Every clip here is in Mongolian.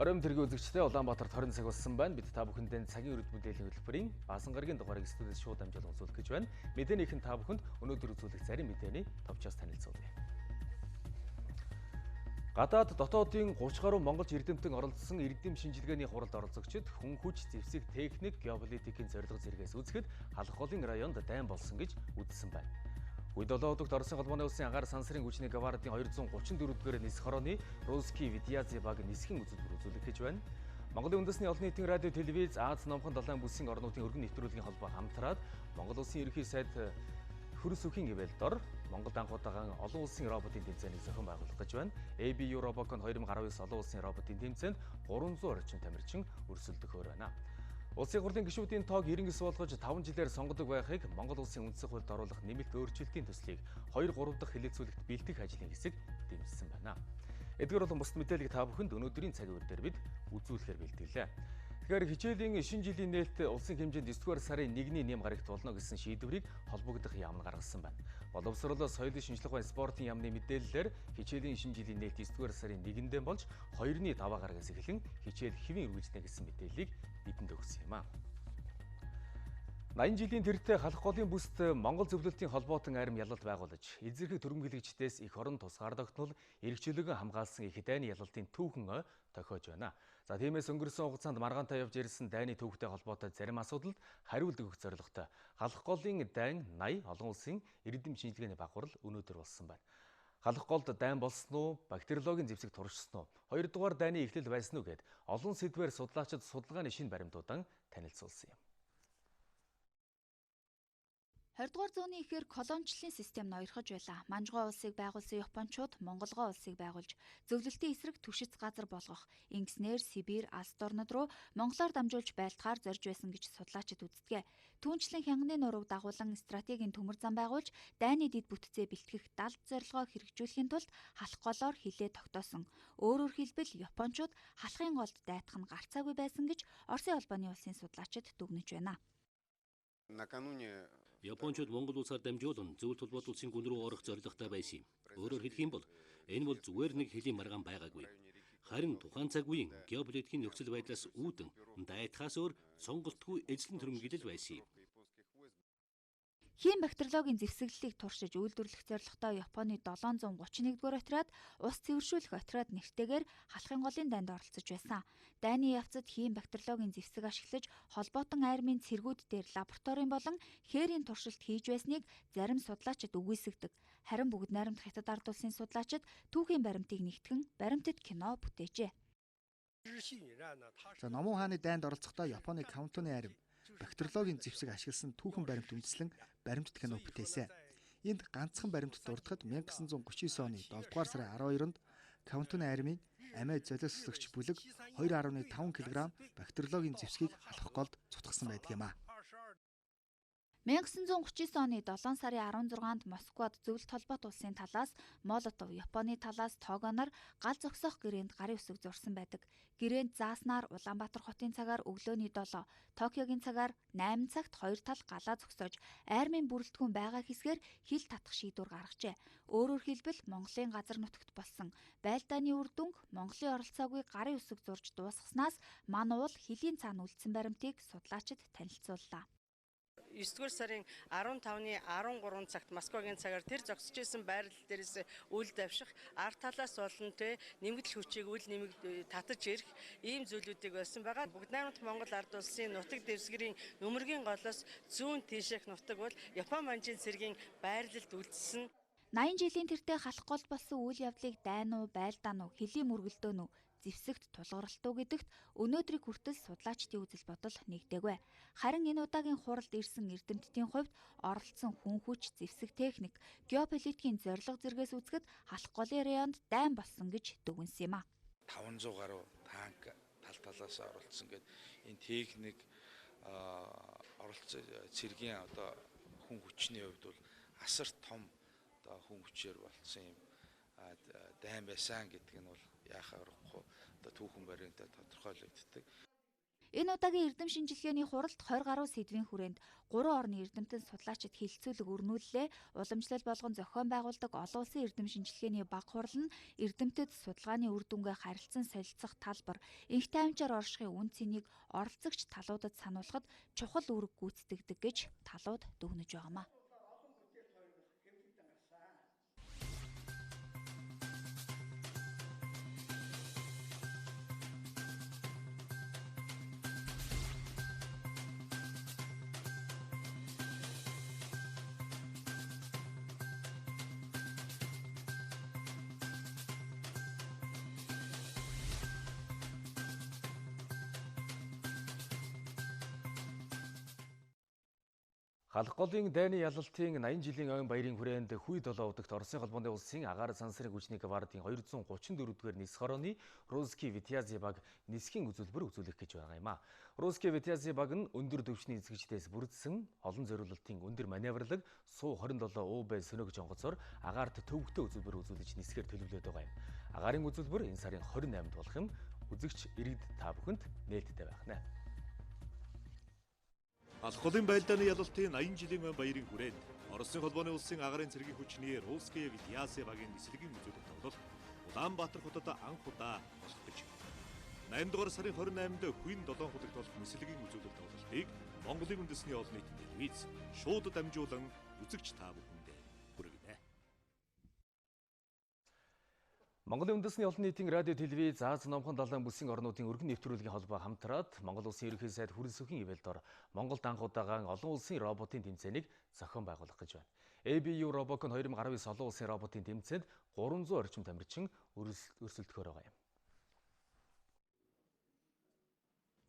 Оройн тэргийн үзэгчдээ Улаанбаатарт 20 цаг болсон байна. Бид та бүхэндээ цагийн үрд мэдээллийн хөтөлбөрийн баасан гарагийн дугаарыг студиэс шууд дамжуулан үзүүлэх гэж байна. Мэдээнийхэн та бүхэнд өнөөдөр үзүүлэх зарим мэдээний товчоос танилцуулъя. Гадаад дотоодын 30 гаруй монголч эрдэмтэн оролцсон эрдэм шинжилгээний хуралд оролцогчид хүн хүч, зэвсэг, техник, геополитикийн зорилго зэрэгээс үзэхэд халах голын районд дайн болсон гэж үзсэн байна. Үед 7 өдөрт Оросын холбооны улсын агаар сансрын хүчний гавардын 234-р нисэх хорооны Русский Витязий баг нисхийн үзүүлбэр үзүүлэх гэж байна. Монголын үндэсний олон нийтийн радио, телевиз, Аз номхон далайн бүсийн орнуудын өргөн нэвтрүүлгийн холбоо хамтраад Монгол улсын ерөнхий сайд Хүрд сүхийн ивэл дор Монгол анхудагаан олон улсын роботын тэмцээнийг зохион байгуулах гэж байна. ABU Robocon 2019 олон улсын роботын тэмцээнд 300 орчим тамирчин өрсөлдөхөөр байна. Улсын хурлын гишүүдийн тоог 99 болгож 5 жилээр сонгодог байхыг Монгол улсын үндсэн хуульд оруулах нэмэлт өөрчлөлтийн төслийг 2-3 дахь хилээцүүлэгт бэлтгэх ажлын хэсэг дэмжсэн байна. Эдгээр болон бусад мэдээллийг та бүхэнд өнөөдрийн цаг үеэр дээр бид үзүүлэхээр бэлтгэлээ. Тэгэхээр хичээлийн шинэ жилийн нээлт улсын хэмжээнд 9-р сарын 1-ний нэм гарагт болно гэсэн шийдвэрийг холбогдох яам гаргасан байна. Боловсрол, соёлын шинжилгээ ба спортын яамны мэдээллээр хичээлийн шинэ жилийн нээлт 9-р сарын 1-нд болж 2-ны 5 гарагаас эхлэн хичээл хэвэн үргэлжлэнэ гэсэн мэдээллийг бидэнд өгсөн юм а. 80 жилийн тэртээ халах голын бүст Монгол зөвлөлтийн холбоотон арим ялалт байгуулж, эзэрхэг төрөмгөлөгчдөөс их орон тусгаар тогтнол эрхчлөлгөн хамгаалсан их дайны ялалтын түүхэн тохиож байна. За тиймээс өнгөрсөн хугацаанд маргаантай явж ирсэн дайны түүхтэй холбоотой зарим асуудалд хариулт өгөх зорилготой халах голын дайн 80 олон улсын эрдэм шинжилгээний баг хурал өнөөдөр болсон байна. Халах голд дайн болсон уу, бактериологийн зэвсэг туршсан уу, 2 дугаар дайны эхлэл байсан уу гэд олон сэдвээр судлаачид судалгааны шинэ баримтуудан танилцуулсан юм. 20 дугаар зууны эхээр колоничлалын систем ноёрхож байлаа. Манжгой улсыг байгуулсан Япончууд Монголгоо улсыг байгуулж, зөвлөлтийн эсрэг түшиц газар болгох, ингэснээр Сибирь, Алс орнод руу монголоор дамжуулж байлтахаар зорж байсан гэж судлаачид үздэг. Түүнчлэн хянганы нурууг дагуулan стратегийн төмөр зам байгуулж, дайны дэд бүтцээ бэлтгэх далд зорилгоо хэрэгжүүлэхийн тулд халах голоор хилээ тогтоосон. Өөрөөр хэлбэл Япончууд халахын голд дайтах нь гарцаагүй байсан гэж Оросын холбооны улсын судлаачид дүгнэж байна. Япончууд Монгол улсаар дамжуулан зөвлөлт холбоот улсын гүн рүү орох зорилготой байсан юм. Өөрөөр хэлэх юм бол энэ бол зүгээр нэг хэлийн маргаан байгаагүй. Харин тухайн цаг үеийн геополитикийн нөхцөл байдлаас үүдэн дайтахаас өөр сонголтгүй эзлэн төрөмгөлөл байсан юм. Хим бактериологийн зэвсэглэлийг туршиж үйлдвэрлэх зорилготой Японы 731-р отряд ус цэвэршүүлэх отряд нэртэйгээр халахын голын дайнд оролцож байсан. Дайны явцад хим бактериологийн зэвсэг ашиглаж холбоотон айрмын цэргүүд дээр лабораторийн болон хээрийн туршилт хийж байсныг зарим судлаачид үгүйсгдэг. Харин бүгд найрамдах Хятад ард улсын судлаачид түүхийн баримтыг нэгтгэн баримтад кино бүтээжээ. Номон хааны дайнд оролцохдоо Японы Каунтоны айрам бактериологийн зэвсэг ашигласан түүхэн баримт үндэслэн баримтат кино бүтээсэн. Энд ганцхан баримт дурдахад 1939 оны 7 дугаар сарын 12-нд Каунтоны айрмын амиа золиослогч бүлэг 2.5 кг бактериологийн зэвсгийг халах голд цутгасан байдаг юм а. 1939 оны 7 сарын 16-нд Москвад зөвлөлт холбоот улсын талаас Молотов, Японы талаас тоогоноор гал зогсоох гэрээнд гарын үсэг зурсан байдаг. Гэрээнд зааснаар Улаанбаатар хотын цагаар өглөөний 7, Токиогийн цагаар 8 цагт хоёр тал галаа зогсоож, айрмын бүрэлдэхүүн байгаа хэсгээр хил татах шийдвэр гаргажээ. Өөрөөр хэлбэл Монголын газар нутагт болсон байлдааны үр дүнг Монголын оролцоогүй гарын үсэг зурж дуусгаснаас мань уул хилийн цаана үлдсэн баримтыг судлаачид танилцууллаа. 9-р сарын 15-ны 13 цагт Москвагийн цагаар тэр зогсож исэн байрлал дээрээс үл давших, ард талаас болон нэмэгдэл хүчийг үл нэмэг татаж ирэх ийм зүйлүүдийг болсон байгаа. Бүгд найрамдах Монгол ард улсын нутаг дэвсгэрийн нөмөргийн голоос зүүн тийшээх нутаг бол Япон манжийн цэргийн байрлалд үлдсэн. 80 жилийн тэртээ халах гол болсон үйл явдлыг дайн уу, байлдаан уу, хэлийн мөргөлдөөн үү, зэвсэгт тулгаралтуу гэдэгт өнөөдрийг хүртэл судлаачдын үзэл бодол нэгдээгүй. Харин энэ удаагийн хуралд ирсэн эрдэмтдийн хувьд оролцсон хүн хүч, зэвсэг техник, геополитикийн зорилго зэргээс үзэхэд халах голын районд дайн болсон гэж дүгнсэн юм а. 500 гаруй танк тал талаас оролцсон гэдэг энэ техник оролцсон цэргийн одоо хүн хүчний хувьд бол асар том одоо хүн хүчээр болцсон юм дайн байсан гэдэг нь бол яахаар одоо түүхэн баримтаар тодорхойлогддог. Энэ удаагийн эрдэм шинжилгээний хуралд 20 гаруй сэдвийн хүрээнд 3 орны эрдэмтэн судлаачид хэлэлцүүлэг өрнүүллээ. Уламжлал болгон зохион байгуулдаг олон улсын эрдэм шинжилгээний баг хурал нь эрдэмтэд судалгааны үр дүнгээ харилцан солилцох талбар, энх таймжаар оршихын үн цэнийг оролцогч талуудад сануулахад чухал үүрэг гүйцэтгэдэг гэж талууд дүгнэж байгаамаа. Халах голын дайны ялалтын 80 жилийн ойн баярын хүрээнд Хүй 7 удагт Оросын холбооны улсын агаар сансрын хүчний гвардийн 234-р нисэх хорооны Русский Витязий баг нисхийн үзүүлбэр үзүүлэх гэж байгаа юм а. Русский Витязий баг нь өндөр түвшний эзэгчдээс бүрдсэн олон зориулалтын өндөр маневрлаг Су 27 УБ сөнөг жонгоцоор агаарт төвөгтэй үзүүлбэр үзүүлж нисэхээр төлөвлөд байгаа юм. Агаарын үзүүлбэр энэ сарын 28-нд болох юм. Үзэгч иргэд та бүхэнд нээлттэй байх нэ. Халах голын байлдааны ялалтын 80 жилийн ойн баярын хүрээнд Оросын холбооны улсын агаарын цэргийн хүчний Русский Витязий багийн нислэгийн үзүүлэлт тоглол Улаанбаатар хотод анх удаа болох гэж. 8 дугаар сарын 28-нд Хүйн 7 хуудагт болох нислэгийн үзүүлэлт тоглолтыг Монголын үндэсний олон нийтийн телевиз шууд дамжуулан үзэгч та бүхэнд хүргэнэ. Монголын үндэсний олон нийтийн радио телевиз Аз номхон далайн бүсийн орнуудын өргөн нэвтрүүлгийн холбоо хамтраад Монгол улсын ерөнхий сайд Хүрэлцэхийн ивэлд ор Монголд анх удаага олон улсын роботын тэмцээнийг зохион байгуулах гэж байна. ABU Robocon 2019 олон улсын роботын тэмцээнд 300 орчим тамирчин өрсөлдөхөөр байгаа юм.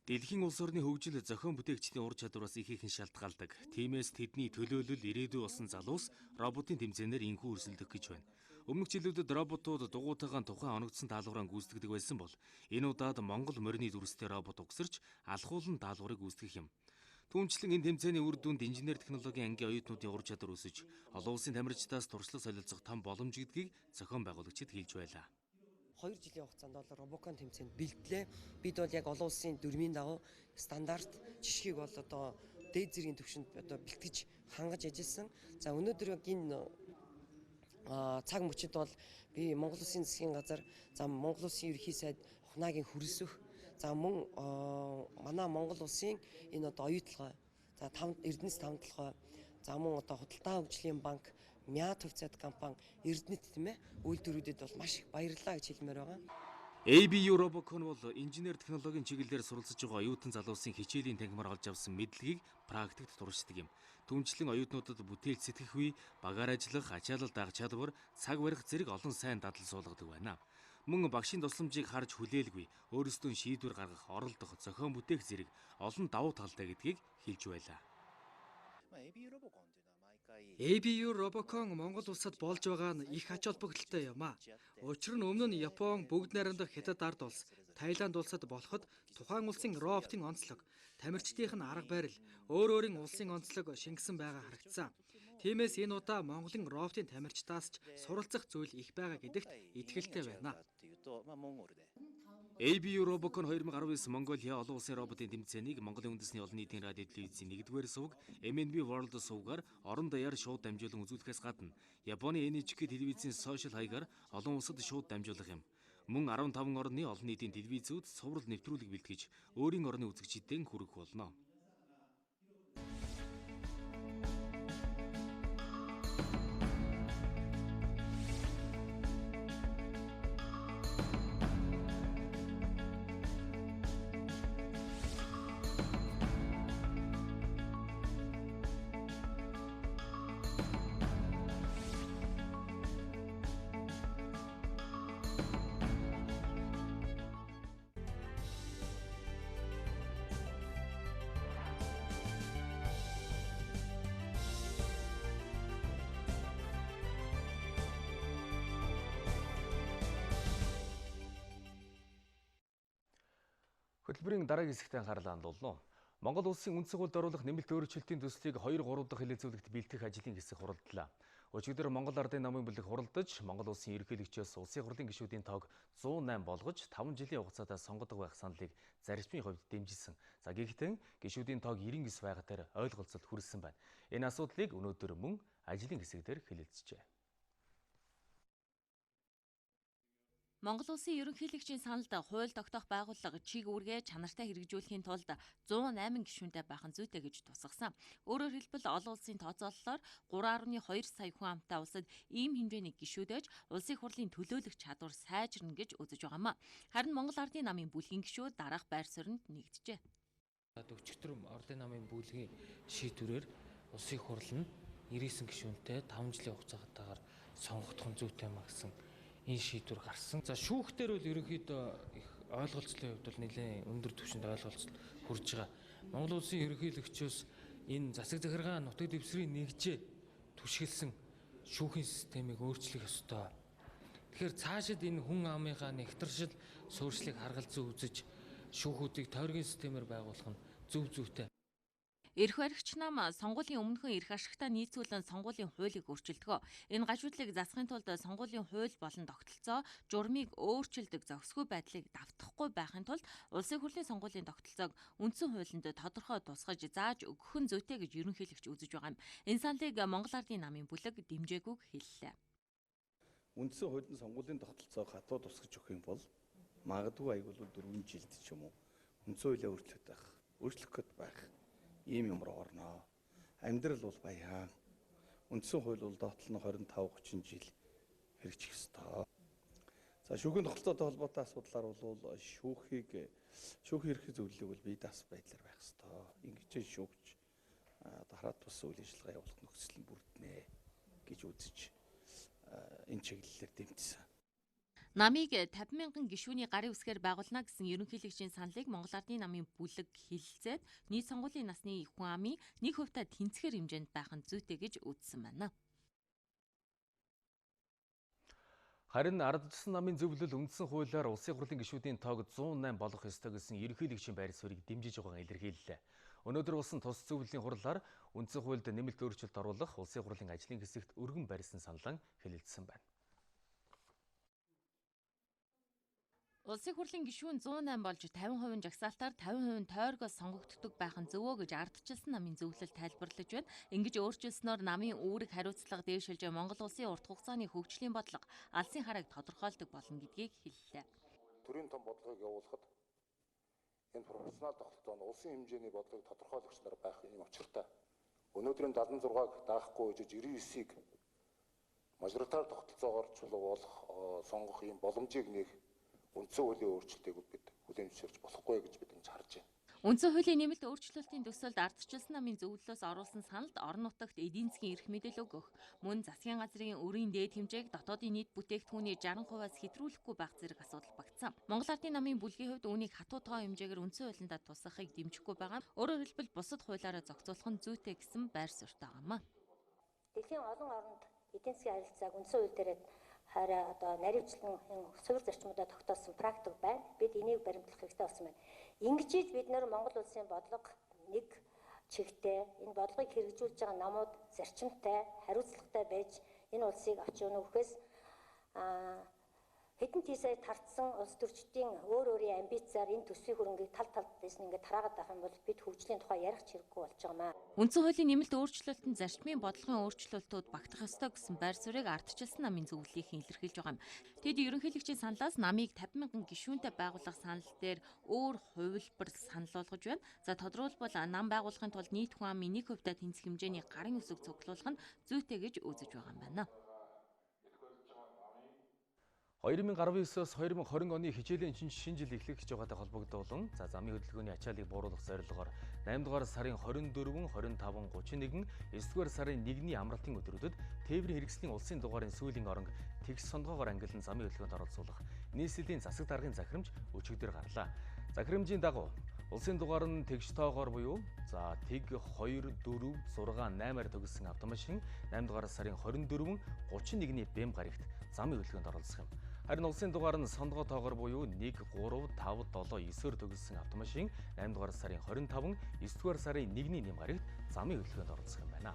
Дэлхийн улс орны хөгжил зохион бүтээгчдийн ур чадвараас ихээхэн шалтгаалдаг. Тиймээс тэдний төлөөлөл ирээдүй болсон залуус роботын тэмцээнээр инхүү өрсөлдөх гэж байна. Өмнөх жилүүдэд роботууд дугуйтайгаан тухайн оногдсон даалгавраа гүйцэтгэдэг байсан бол энэ удаад Монгол морины дүрстэй робот угсарч алхуулан даалгаврыг гүйцэтгэх юм. Түүнчлэн энэ тэмцээний үр дүнд инженер технологийн ангийн оюутнуудын ур чадвар өсөж, олон улсын тамирчдаас туршлага солилцох том боломж гэдгийг зохион байгуулагчид хэлж байлаа. 2 жилийн хугацаанд бол Робокон тэмцээнд бэлтлээ. Бид бол яг олон улсын дүрмийн дагуу стандарт жишгийг бол одоо дээд зэргийн түвшинд одоо бэлтгэж хангаж ажилласан. За өнөөдөр энэ цаг мөчид бол би Монгол улсын засгийн газар, за Монгол улсын ерөнхий сайд ухнаагийн хүрэлцэх, за мөн манай Монгол улсын энэ одоо оюутлогоо, за Эрдэнэс тавталгой, за мөн одоо худалдаа хөгжлийн банк, МЯ төвцөд компани, Эрдэнэт тийм ээ үйлдвэрүүдэд бол маш их баярлалаа гэж хэлмээр байгаа. ABU Robocon бол инженер технологийн чиглэлээр суралцж байгаа оюутан залуусын хичээлийн тангимаар олж авсан мэдлэгийг практикт туршдаг юм. Түүнчлэн оюутнуудад бүтээлч сэтгэх үе, багаар ажиллах, ачаалал даах чадвар, цаг барих зэрэг олон сайн дадал суулгадаг байна. Мөн багшийн тусламжийг харж хүлээлгүй, өөрсдөө шийдвэр гаргах, оролдох, зохион бүтээх зэрэг олон давуу талтай гэдгийг хэлж байлаа. ABU Robocon Монгол улсад болж байгаа нь их ач холбогдолтой юм а. Учир нь өмнө нь Япон, бүгд найрамдах Хятад ард улс, Таиланд улсад болоход тухайн улсын роботын онцлог, тамирчдын арга барил, өөрийн улсын онцлог шингэсэн байгаа харагдсан. Тиймээс энэ удаа Монголын роботын тамирчдаас ч суралцах зүйл их байгаа гэдэгт итгэлтэй байна. ABU Robocon 2019 Mongolia олон улсын роботын тэмцээнийг Монголын үндэсний олон нийтийн радио телевизийн 1-р сувг MNB World сувгаар орон даяар шууд дамжуулан үзүүлэхээс гадна Японы NHK телевизийн сошиал хаягаар олон улсад шууд дамжуулах юм. Мөн 15 орны олон нийтийн телевизүүд цуврал нэвтрүүлэг бэлтгэж өөрийн орны үзэгчдэд хүргэх болно. Хөтөлбөрийн дараагийн хэсэгт анхаарлаа хандуулна. Монгол улсын үндсэн хуулинд оруулах нэмэлт өөрчлөлтийн төслийг 2-3 дахь хэлэлцүүлэгт бэлтгэх ажлын хэсэг хуралдлаа. Өчигдөр Монгол Ардын намын бүлэг хуралдаж, Монгол улсын ерөнхийлөгчөөс улсын хурлын гишүүдийн тоог 108 болгож 5 жилийн хугацаанд сонгодог байх саналыг зарчмын хувьд дэмжижсэн. За гэхдээ гишүүдийн тоог 99 байгаагаар ойлголцолд хүрсэн байна. Энэ асуудлыг өнөөдөр мөн ажлын хэсэг дээр хэлэлцжээ. Монгол улсын ерөнхийлөгчийн саналд хууль тогтоох байгууллага чиг үүргээ чанартай хэрэгжүүлэхийн тулд 108 гишүүнтэй байх нь зүйтэй гэж тусгасан. Өөрөөр хэлбэл олон улсын тооцооллоор 3.2 сая хүн амтай улсад ийм хэмжээний гишүүдэж улсын хурлын төлөөлөх чадвар сайжирна гэж үзэж байгаамаа. Харин Монгол Ардын намын бүлгийн гишүүд дараах байр суурьнд нэгджээ. Өчигдөр Ардын намын бүлгийн шийдвэрээр улсын хурл нь 99 гишүүнтэй 5 жилийн хугацаатаагаар сонгогдох нь зүйтэй маа гэсэн энэ шийдвэр гарсан. За шүүхтэр бол ерөнхийдөө их ойлголцлын хувьд бол нэлээд өндөр түвшинд ойлголцол хүрж байгаа. Монгол улсын ерөнхийлөгчөөс энэ засаг захиргаа нутаг дэвсгэрийн нэгжээ түшгэлсэн шүүхийн системийг өөрчлөх ёстой. Тэгэхээр цаашид энэ хүн амынхаа нэгтршил суурьшлыг харгалзан үзэж шүүхүүдийг тойргийн системээр байгуулах нь зүйтэй. Эрх баригч нам сонгуулийн өмнөхөн эрх ашигтаа нийцүүлэн сонгуулийн хуулийг өөрчилдөг. Энэ гажуудлыг засахын тулд сонгуулийн хууль болон тогтолцоо журмыг өөрчилдөг зохисгүй байдлыг давтахгүй байхын тулд улсын хурлын сонгуулийн тогтолцоог үндсэн хуулинд тодорхой тусгаж зааж өгөх нь зүйтэй гэж ерөнхийлөгч үзэж байгаа юм. Энэ саналыг Монгол Ардын намын бүлэг дэмжээгүйг хэллээ. Үндсэн хуулийн сонгуулийн тогтолцоог хатуу тусгаж өгөх юм бол магадгүй айгуул 4 жилд ч юм уу үндсэн хуулиа өөрчлөх гээд байх. Ийм юмруу орноо. Амьдрал бол баян. Үндсэн хууль бол доотлол нь 25-30 жил хэрэгжих ёстой. За шүүхийн тогтолцоотой холбоотой асуудлаар бол шүүхийн ерхий зөвлөлийг бол бие даасан байдлаар байх ёстой. Ингэж шүүгч хараад тус үйл ажиллагаа явуулах нөхцөл нь бүрднэ гэж үзэж энэ чиглэлээр дэмжсэн. Намыг 50,000 гишүүний гарын үсгээр байгуулна гэсэн ерөнхийлөгчийн саналыг Монгол Ардын намын бүлэг хэлэлцээд нийт сонгуулийн насны хүн амын 1% тэнцэхэр хэмжээнд байх нь зүйтэй гэж үзсэн байна. Харин ардчилсан намын зөвлөл үндсэн хуулиар улсын хурлын гишүүдийн тоог 108 болгох ёстой гэсэн ерөнхийлөгчийн байр суурийг дэмжиж байгаагаа илэрхийллээ. Өнөөдөр болсон тус зөвлөлийн хурлаар үндсэн хуульд нэмэлт өөрчлөлт оруулах улсын хурлын ажлын хэсэгт өргөн барьсан саналаа хэлэлцсэн байна. Улсын хурлын гишүүн 108 болж 50% жагсаалтаар 50% тойргоос сонгогддог байх нь зөвөө гэж ардчилсан намын зөвлөл тайлбарлаж байна. Ингэж өөрчилсноор намын үүрэг хариуцлага дээшилж Монгол улсын урт хугацааны хөгжлийн бодлого алсын харааг тодорхойлдог болно гэдгийг хэллээ. Төрийн том бодлогыг явуулахад энэ профессионал тогтолцоо нь улсын хэмжээний бодлогыг тодорхойлогч нар байх юм учиртай. Өнөөдрийн 76-г даахгүй гэж 99-ийг мажоритар тогтолцоогоор чулуулах сонгох юм боломжийг нээх үндсэн хуулийн өөрчлөлтийг бид хүлээн зөвшөөрч болохгүй гэж бид энэ харж байна. Үндсэн хуулийн нэмэлт өөрчлөлтийн төсөлд ардчилсан намын зөвлөлөөс оруулсан саналд орон нутагт эдийн засгийн эрх мэдэл өгөх, мөн засгийн газрын өрийн дээд хэмжээг дотоодын нийт бүтээгдэхүүний 60%-аас хэтрүүлэхгүй байх зэрэг асуудал багтсан. Монгол Ардын намын бүлгийн хувьд үүнийг хатуу тоо хэмжээгээр үндсэн хуулиндаа тусгахыг дэмжихгүй байгаа. Өөрөөр хэлбэл бусад хуулиараа зохицуулах нь зүйтэй гэсэн байр суурьтай байгаамаа. Дэлхийн олон оронд эдийн засгийн харилцааг үндсэн хууль дээр хараа наривчлан суурь зарчмуудаа тогтоосон практик байна. Бид энийг баримтлах хэрэгтэй болсон байна. Ингэж бид нэр Монгол улсын бодлого нэг чигтээ энэ бодлогыг хэрэгжүүлж байгаа намууд зарчимтай, хариуцлагатай байж энэ улсыг авч явахээс хэдэн тийшээ тартсан улс төрчдийн өөрийн амбицаар энэ төсвийн хөрөнгийг талд дэс ингээд тараагаад байх юм бол бид хөгжлийн тухай ярих хэрэггүй болж байгаамаа. Үндсэн хуулийн нэмэлт өөрчлөлтөнд зарчмын бодлогын өөрчлөлтүүд багтах ёстой гэсэн байр суурийг ардчилсан намын зөвлөлийнхэн илэрхийлж байгаа юм. Тэд ерөнхийлөгчийн саналаас намыг 50,000 гишүүнтэй байгуулах санал дээр өөр хувилбар санал болгож байна. За тодорхойлбол нам байгуулахын тулд нийт хүн амын 1% тэнцэх хэмжээний гарын үсэг цуглуулах нь зүйтэй гэж үзэж байгаа юм байна. 2019-с 2020 оны хичээлийн шинэ жил эхлэх гэж байгаатай холбогдуулан замын хөдөлгөөний ачааллыг бууруулах зорилгоор 8 дугаар сарын 24, 25, 31, 9 дугаар сарын 1-ний амралтын өдрүүдэд тээврийн хэрэгслийн улсын дугаарын сүүлийн оронг тэгш сонгоогоор ангилан замын хөдөлгөөнд оролцуулах нийслэлийн засаг даргын захирамж өчигдөр гарлаа. Захирамжийн дагуу улсын дугаар нь тэгш тоогоор буюу тэг 2, 4, 6, 8-аар төгссөн автомашин 8 дугаар сарын 24, 31-ний бэм гарагт замын хөдөлгөөнд оролцох юм. Харин улсын дугаар нь сонгоо тоогоор буюу 1, 3, 5, 7, 9-оор төгссөн автомашин 8 дугаар сарын 25, 9 дугаар сарын 1-ний нэм гарагт замын хөдөлгөөнд оролцох юм байна.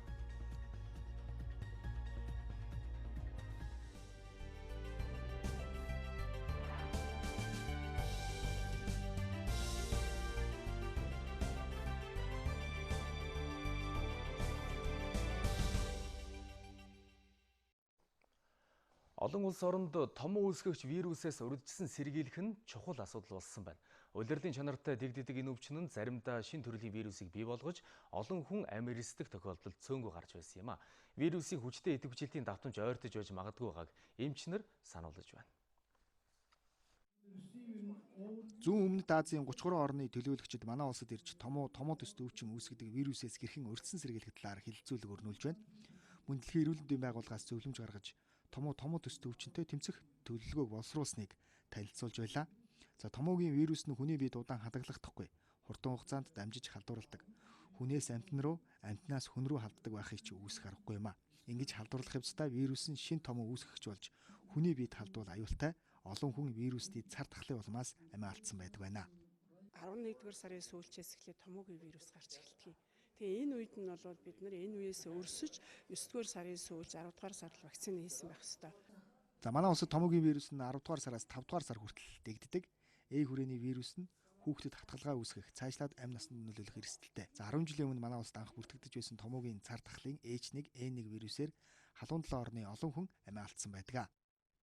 Олон улс оронд том үүсгэгч вирусээс урьдчилан сэргийлэх нь чухал асуудал болсон байна. Улирлын чанартай дэгддэг энэ өвчин нь заримдаа шин төрлийн вирусыг бий болгож олон хүн амь эрсдэх тохиолдолд цөөнгөө гарч байсан юм а. Вирусын хүчтэй идэвхжүүлэлтийн давтамж ойртож байж магадгүй байгааг эмчнэр сануулж байна. Зүүн өмнөд Азийн 33 орны төлөөлөгчид манай улсад ирж томоо төстэй өвчин үүсгэдэг вирусээс хэрхэн урьдчилан сэргийлэх талаар хэлэлцүүлэг өрнүүлж байна. Мөн дэлхийн эрүүл мэндийн байгууллагаас зөвлөмж гаргаж томоо төстэй өвчнөд тэмцэх төлөвлөгөөг боловсруулсныг танилцуулж байлаа. За томоогийн вирус нь хүний биед удаан хадгалахдаггүй, хурдан хугацаанд дамжиж халдварладаг. Хүнээс амьтан руу, амьтнаас хүн рүү халддаг байхыг ч үүсэх аргагүй юм а. Ингэж халдварлах явцдаа вирус нь шин томоо үүсгэгч болж хүний биед халдвал аюултай. Олон хүн вирусны цар тахлын улмаас амиа алдсан байдаг байна. 11-р сарын сүүлчээс эхлээд томоогийн вирус гарч эхэлдэг. Тэгээ энэ үед нь бол бид нар энэ үеэс өрсөж 9-р сарын сүүлж 10-р сард вакцины хийсэн байх ёстой. За манай улсад томоогийн вирус нь 10-р сараас 5-р сар хүртэл дэгддэг. Хүрээний вирус нь хүүхдэд хатгалгаа үүсгэх, цаашлаад амь насанд нөлөөлөх эрсдэлтэй. За 10 жилийн өмнө манай улсад анх бүртгэгдэж байсан томоогийн цар тахлын H1, N1 вирусээр халуун 7 орны олон хүн амиа алдсан байдаг.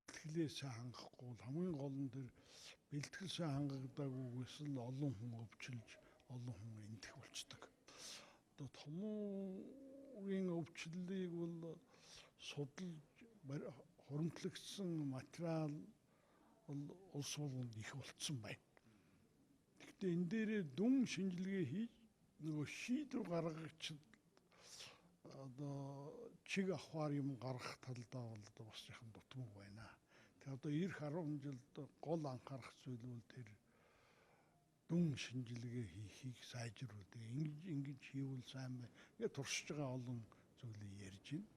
Бэлтгэлээс хангахгүй хамгийн гол нь тэр бэлтгэлээс хангагдаагүйгээс л олон хүн өвчилж олон хүн эндэх болчдөг. Одоо томоогийн өвчлөлийг бол судалж хуримтлагдсан материал бол улс болгонд их болцсон байна. Гэхдээ энэ дээрээ дүн шинжилгээ хийж нөгөө шийдвэр гаргагч одоо чиг ахвар юм гаргах талдаа бол бас яхан дутмаг байна. Тэгээ одоо эх 10 жилд гол анхаарах зүйл бол тэр дүн шинжилгээ хийхийг сайжруулдаг. Ингэж хийвэл сайн байна. Ингээд туршиж байгаа олон зүйлийг ярьж байна.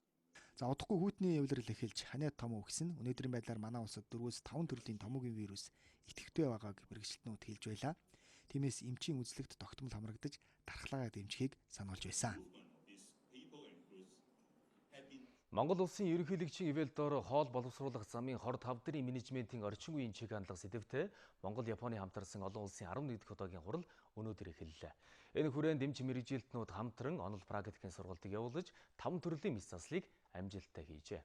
За удахгүй хүйтний эвлэрэл эхэлж ханиад томоо өгсөн. Өнөөдрийн байдлаар манай улсад 4-5 төрлийн томоогийн вирус идэвхтэй байгааг мэрэгчлэтнүүд хэлж байлаа. Тиймээс эмчийн үзлэгт тогтмол хамрагдаж дархлаагаа дэмжихийг сануулж байсан. Монгол улсын ерөнхийлөгчийн ивэл доор хоол боловсруулах замын хорд хавдрын менежментийн орчин үеийн чиг хандлага сэдвтэй Монгол Японы хамтарсан олон улсын 11 дахь удаагийн хурал өнөөдөр эхэллээ. Энэ хүрээнд эмч мэргэжилтнүүд хамтран онол практикийн сургалтыг явуулж 5 төрлийн мэс заслыг амжилттай хийжээ.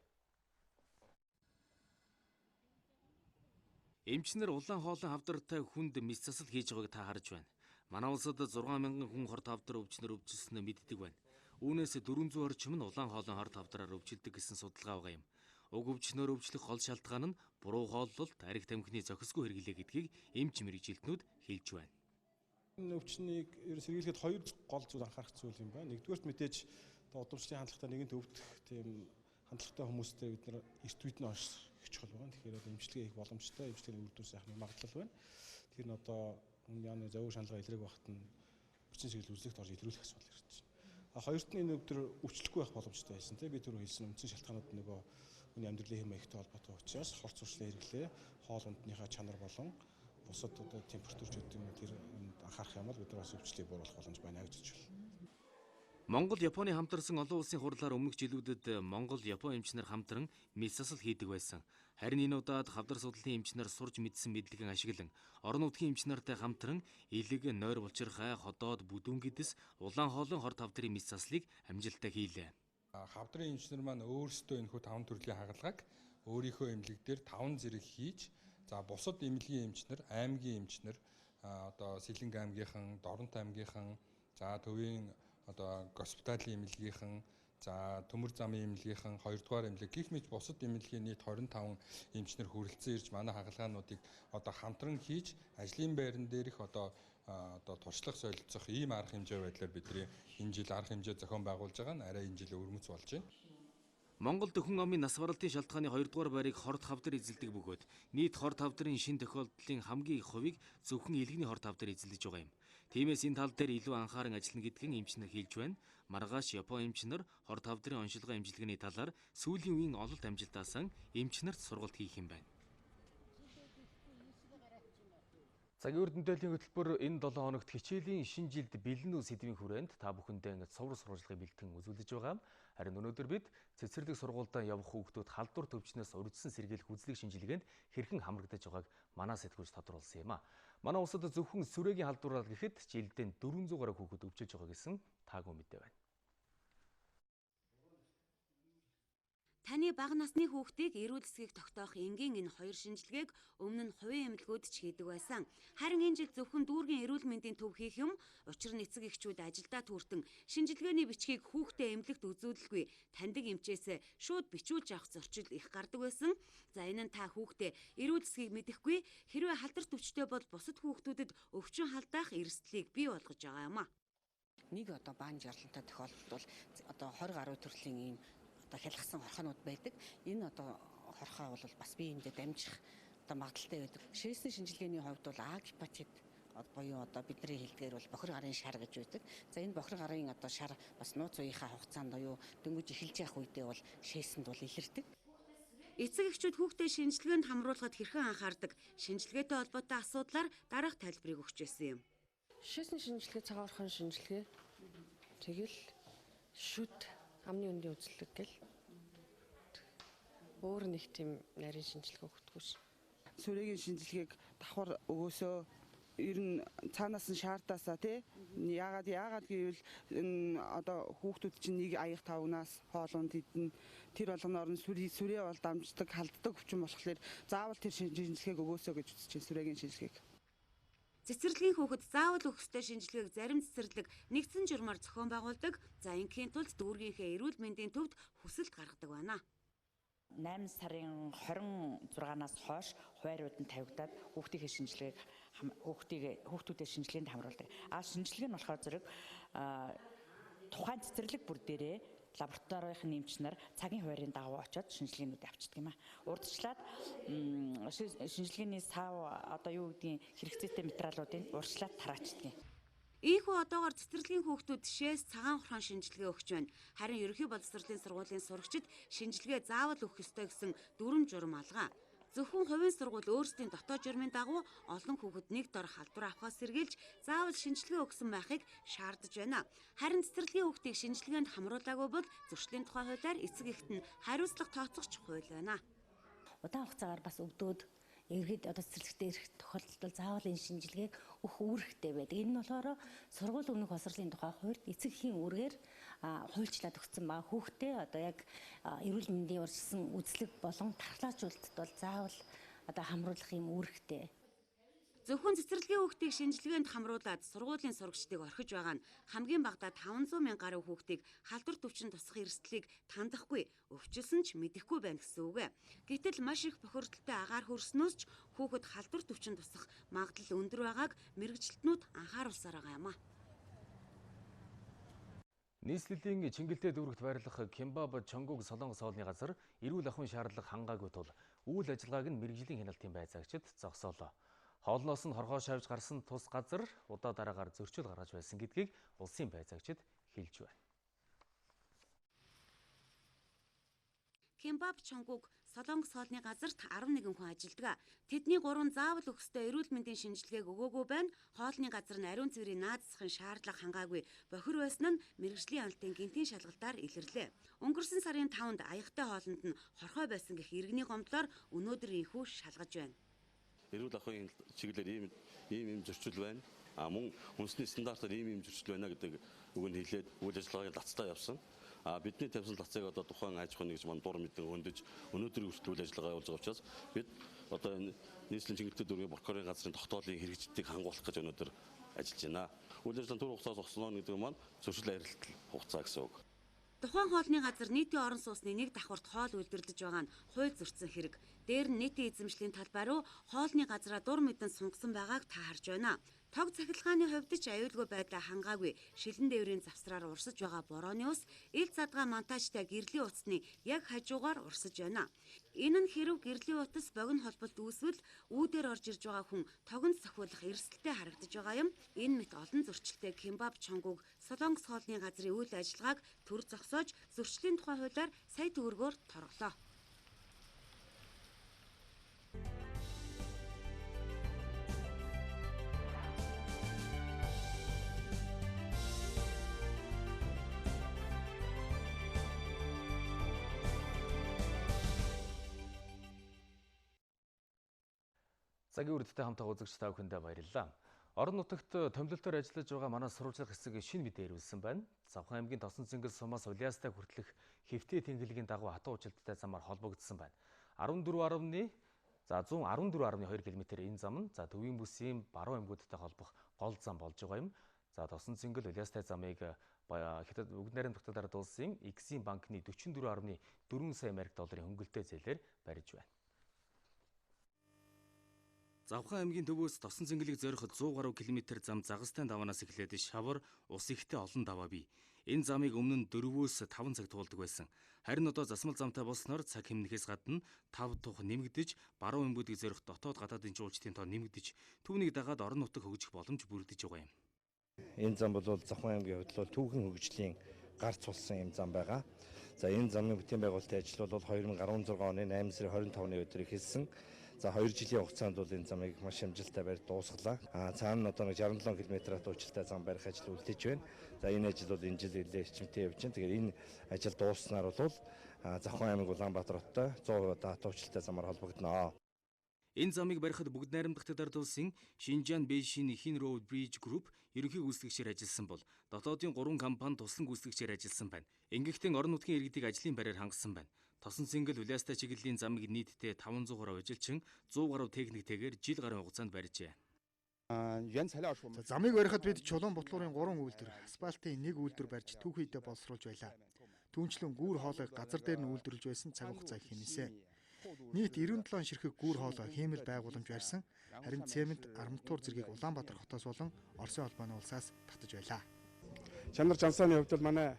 Эмчнэр улаан хоолой хавдартай хүнд мэс засал хийж байгааг та харж байна. Манай улсад 6,000 хүн хорд хавдар өвчнөр өвчлснөө мэддэг байна. Үүнээс 400 орчим нь улаан хоолой хорд хавдраар өвчлөдөг гэсэн судалгаа байгаа юм. Уг өвчнөр өвчлөх гол шалтгаан нь буруу хооллолт, арх тамхины зохисгүй хэрэглээ гэдгийг эмч мэргэжилтнүүд хэлж байна. Энэ өвчнийг сэргийлэхэд хоёр гол зүйл анхаарах зүйл юм байна. Нэгдүгээрт мэдээж удамшлын хандлагатай нэгэнт өвдөх тийм хандлагатай хүмүүстэй бид нар эрт үед нь онцлох чухал байна. Тэгэхээр эмчилгээ хийх боломжтой, эмчилгээний үйлдвэр сайхны магадлал байна. Тэр нь одоо яаны зөв шаналгаа илрээг багт нь өвчин сэргийлэл үзлэгт орж илрүүлэх асуудал ирж байна. Хоёрт нь энэ өвдөр өвчлөхгүй байх боломжтой байсан. Би түрүү хэлсэн үндсэн шалтгаанууд нөгөө хүний амьдралын хэм маягтай холбоотой учраас хорц зуршлын хэрэглээ, хоол ундныхаа чанар болон бусад одоо температурчүүд юм тэр анхаарах юм бол бид нар бас өвчлөлийг бууруулах боломж байна гэж хэлж байна. Монгол Японы хамтарсан олон улсын хурлаар өмнөх жилүүдэд Монгол Япон эмчнэр хамтран мэс засал хийдэг байсан. Харин энэ удаад хавдар судлалын эмчнэр сурж мэдсэн мэдлэгийн ашиглан орон нутгийн эмчнэртэй хамтран элэг, нойр булчирхай, ходоод, бүдүүн гэдэс улаан хоолой хорд хавдрын мэс заслыг амжилттай хийлээ. Хавдрын эмчнэр маань өөрсдөө энэхүү 5 төрлийн хагалгааг өөрийнхөө эмнэлэг дээр 5 зэрэг хийж, за бусад эмнэлгийн эмчнэр, аймгийн эмчнэр, одоо Сэлэнг аймгийнхан, Доронт аймгийнхан, за төвийн одоо госпиталийн эмнэлгийнхэн, за төмөр замын эмнэлгийнхэн, 2 дугаар эмнэлэг гэх мэт бусад эмнэлгийн нийт 25 эмчнэр хүрэлцэн ирж манай хагалгаануудыг одоо хамтран хийж ажлын байран дээрх одоо туршлага солилцох ийм арга хэмжээ байдлаар бидний энэ жил арга хэмжээ зохион байгуулж байгаа нь арай энэ жил өрмөц болж байна. Монголд хүн амын нас баралтын шалтгааны 2 дугаар байрыг хорд хавдар эзэлдэг бөгөөд нийт хорд хавдрын шин тохиолдлын хамгийн их хувийг зөвхөн элэгний хорд хавдар эзэлж байгаа юм. Тиймээс энэ тал дээр илүү анхааран ажиллана гэдгийг эмчнэр хэлж байна. Маргааш Япон эмчнэр хорд хавдрын оншилгоо эмчилгээний талаар сүүлийн үеийн ололт амжилтаасан эмчнэрт сургалт хийх юм байна. Цагийн Хүрд мэдээллийн хөтөлбөр энэ 7 хоногт хичээлийн шинэ жилд бэлэн үү сэдвийн хүрээнд та бүхэндээ цоврур сурвалжлагыг бэлтгэн үзүүлж байгаа. Харин өнөөдөр бид цэцэрлэг сургуультай явах хүүхдүүд халдвар төвчнөөс урьдчилан сэргийлэх үзлэг шинжилгээнд хэрхэн хамрагдаж байгааг манай сэтгүүлч тодруулсан юм а. Манай улсад зөвхөн сүрээгийн халдвараар гэхэд жилдээ 400 гаруй хүүхэд өвчөж байгаа гэсэн таагүй мэдээ байна. Таны бага насны хүүхдийг эрүүл эсгийг тогтоох энгийн энэ хоёр шинжилгээг өмнө нь хувийн эмнэлгүүд ч хийдэг байсан. Харин энэ жил зөвхөн дүүргийн эрүүл мэндийн төв хийх юм. Учир нь эцэг эхчүүд ажилдаа түүртэн шинжилгээний бичгийг хүүхдээ эмнэлэгт үзүүлэлгүй таньдаг эмчээсээ шууд бичүүлж авах зорчил их гардаг байсан. За энэ нь та хүүхдээ эрүүл эсгийг мэдэхгүй хэрвээ халдварт өвчтөй бол бусад хүүхдүүдэд өвчин халдаах эрсдлийг бий болгож байгаа юм а. Нэг баан жарлантай тохиолдолд бол 20 гаруй төрлийн ийм хялгсан хорхоонууд байдаг. Энэ хорхоо бол бас биеиндээ дамжих магадaltaй байдаг. Шээсний шинжилгээний хувьд бол А гепатит буюу бидний хэлдгээр бол бохир гарын шар гэж байдаг. За энэ бохир гарын шар бас нууц үеийнхаа хугацаанд буюу дөнгөж эхэлж явах үедээ бол шээсэнд бол илэрдэг. Эцэг эхчүүд хүүхдээ шинжилгээнд хамруулахад хэрхэн анхаардаг? Шинжилгээтэй холбоотой асуудлаар дараах тайлбарыг өгч байсан юм. Шээсний шинжилгээ, цагаан хорхооны шинжилгээ, тэгэл шүд амны үндийн үзлэг гэл өөр нэг тийм нарийн шинжилгээ өгдөггүй ш. Сүрээгийн шинжилгээг давхар өгөөсөө ер нь цаанаас нь шаардасаа тий яагаад гэвэл хүүхдүүд чинь нэг аяг тавнаас хоолунд идэн тэр болгоноор нь сүрээ бол дамждаг халддаг өвчин болохоор заавал тэр шинжилгээг өгөөсөө гэж үзэж байна сүрээгийн шинжилгээг. Цэцэрлэгийн хүүхэд заавал өгөх ёстой шинжилгээг зарим цэцэрлэг нэгдсэн журмаар зохион байгуулдаг. За ингийн тулд дүүргийнхээ эрүүл мэндийн төвд хүсэлт гаргадаг байна. 8 сарын 26-наас хойш хуваарьуд нь тавигдаад хүүхдүүдээ шинжилгээнд хамруулдаг. Шинжилгээ нь болохоор зэрэг тухайн цэцэрлэг бүр дээрээ лабораторийн эмч нар цагийн хуваарийн дагуу очиод шинжилгээнүүд авчдаг юм а. Урдчлаад шинжилгээний сав хэрэгцээтэй материалуудыг урьдчилаад тараачдаг юм. Ийхүү одоогоор цэцэрлэгийн хүүхдүүд шээс цагаан хорхоон шинжилгээ өгч байна. Харин ерөнхий боловсролын сургуулийн сурагчид шинжилгээ заавал өгөх ёстой гэсэн дүрм журам алгаа. Зөвхөн хувийн сургууль өөрсдийн дотоод журмын дагуу олон хүүхэд нэг дор халдвар авахаас сэргийлж заавал шинжилгээ өгсөн байхыг шаардаж байна. Харин цэцэрлэгийн хүүхдийг шинжилгээнд хамруулаагүй бол зөрчлийн тухай хуулиар эцэг эхт нь хариуцлага тооцогч хууль байна. Удаан хугацаагаар бас өгдөөд эргээд цэцэрлэгтээ ирэх тохиолдолд заавал энэ шинжилгээг өгөх үүрэгтэй байдаг. Энэ нь болохоор сургууль өмнөх боловсролын тухай хуульд эцэг эхийн үүргээр хуульчлаад өгсөн ба хүүхдээ яг эрүүл мэндийн урьдчилсан үзлэг болон тархлаажуулалтад бол заавал хамруулах юм үүрэгтэй. Зөвхөн цэцэрлэгийн хүүхдийг шинжилгээнд хамруулад сургуулийн сурагчдыг орхиж байгаа нь хамгийн багадаа 500 мянган гаруй хүүхдийг халдварт өвчин тусах эрсдлийг тандахгүй, өвчлсөн ч мэдэхгүй байна гэсэн үг. Гэтэл маш их бохирдолтой агаар хөрснөөс ч хүүхэд халдварт өвчин тусах магадлал өндөр байгааг мэрэгчлэтнүүд анхааруулсаар байгаа юм а. Нийслэлийн Чингэлтэй дүүрэгт байрлах Кимбаб Чонгуг Солонгос хоолны газар эрүүл ахуйн шаардлага хангаагүй тул үйл ажиллагааг нь мэрэгжлийн хяналтын байцаагчид зогсоолоо. Хоолноос нь хорхоо шавж гарсан тус газар удаа дараагаар зөрчил гаргаж байсан гэдгийг улсын байцаагчид хэлж байна. Кимбаб Чонгуг Солонгос хоолны газарт 11 хүн ажилладаг. Тэдний 3 заавал өгөх ёстой эрүүл мэндийн шинжилгээг өгөөгүй байна. Хоолны газар нь ариун цэврийн наадсахын шаардлага хангаагүй бохир байсан нь мэрэгжлийн хяналтын гинтийн шалгалтаар илэрлээ. Өнгөрсөн сарын 5-нд аягтай хоолнд нь хорхоо байсан гэх иргэний гомдлоор өнөөдөр инхүү шалгаж байна. Эрүүл ахуйн чиглэлээр ийм зөрчил байна. Мөн хүнсний стандартаар ийм зөрчил байна гэдэг үг нь хэлээд үйл ажиллагааг лацтаа явсан. Бидний тавьсан лацыг тухайн аж ахуйн нэгж дур мэдэн хөндөж өнөөдөр хүртэл үйл ажиллагаа явуулж байгаа учраас бид нийслэлийн Чингэлтэй дүүргийн прокурорын газрын тогтоолын хэрэгжлийг хангуулах гэж өнөөдөр ажиллаж байна. Үйл ажиллагааны түр хугацаас зогсоно гэдэг маань зөрчил арилтал хугацаа гэсэн үг. Тухайн хоолны газар нийтийн орон сууцны нэг давхурт хоол үйлдвэрлэж байгаа нь хууль зөрчсөн хэрэг. Дээр нь нийтийн эзэмшлийн талбай руу хоолны газраа дур мэдэн сунгасан байгааг та харж байна. Тог цахилгааны хувьд ч аюулгүй байдлаа хангаагүй шилэн дээврийн завсраар урсаж байгаа борооны ус ил задгаа монтажтай гэрлийн утасны яг хажуугаар урсаж байна. Энэ нь хэрв гэрлийн утас богино холболт үүсвэл үүдээр орж ирж байгаа хүн тогонд сохиулах эрсдэлтэй харагдаж байгаа юм. Энэ мэт олон зөрчилтэй Кимбаб Чонгуг Солонгос хоолны газрын үйл ажиллагааг төр зогсоож зөрчлийн тухай хуулиар сая төгрөгөөр торглоо. Цагийн үрдтэй хамтаа үзэгч та бүхэндээ баярлалаа. Орон нутагт томилолтоор ажиллаж байгаа манай сурвалжлах хэсэг шинэ мэдээ ирүүлсэн байна. Завхан аймгийн Тосон Цингэл сумаас Улиастай хүртэлх хэвтээ тэнхлэгийн дагуу хатуу ужилттай замаар холбогдсон байна. 114.2 км энэ зам нь Төвийн бүсийн баруун аймгуудтай холбох гол зам болж байгаа юм. Тосон Цингэл Улиастай замыг бүгд найрамд дотоод ард улсын Exim банкны 44.4 сая америк долларын хөнгөлтэй зээлээр барьж байна. Завхан аймгийн төвөөс Тосон Цэнгэлийг зорих 100 гаруй км зам Загастай даваанаас эхлээд шавар ус ихтэй олон даваа бий. Энэ замыг өмнө нь 4-5 цаг туулдаг байсан. Харин одоо засмал замтай болсноор цаг хэмнэхээс гадна 5 тух нэмэгдэж, баруун аймгуудыг зорих дотоод гадаадын жуулчдын тоо нэмэгдэж, түүнийг дагаад орон нутаг хөгжих боломж бүрдэж байгаа юм. Энэ зам бол Завхан аймгийн хувьд бол түүхэн хөгжлийн гарц болсон юм зам байгаа. Энэ замын бүтээн байгуулалтын ажил бол 2016 оны 8 сарын 25-ны өдөр эхэлсэн. 2 жилийн хугацаанд бол энэ замыг маш амжилттай барьж дуусглаа. Цаана нь одоо 67 км хатуучилтай зам барих ажил үлдэж байна. Энэ ажил бол энэ жил нэлээд эрчимтэй явж байна. Тэгэхээр энэ ажил дууссанаар бол Завхан аймаг Улаанбаатар хоттой 100% хатуучилтай замаар холбогдно. Энэ замыг барихад бүгд найрамдагтад ард улсын Шинжаан Бэйшин Хин Road Bridge Group ерөнхий гүйцэтгэгчээр ажилласан бол дотоодын 3 компани туслан гүйцэтгэгчээр ажилласан байна. Ингэхдээ орон нутгийн иргэдийг ажлын байраар хангасан байна. Тосон Цэнгэл Улиастай чиглэлийн замыг нийтдээ 500 гаруй ажилчин 100 гаруй техниктэйгээр жил гаруй хугацаанд барьжээ. Замыг барихад бид чулуун ботлуурын 3 үйлдвэр, асфальтын 1 үйлдвэр барьж түүхийдээ боловсруулж байлаа. Түүнчлэн гүүр хоолойг газар дээр нь үйлдвэрлэж байсан цаг хугацаа хэмнэсэ. Нийт 97 ширхэг гүүр хоолой хиймэл байгууламж барьсан. Харин цемент, арматур зэргийг Улаанбаатар хотоос болон Оросын холбооны улсаас татаж байлаа. Чанар чансааны хувьд бол манай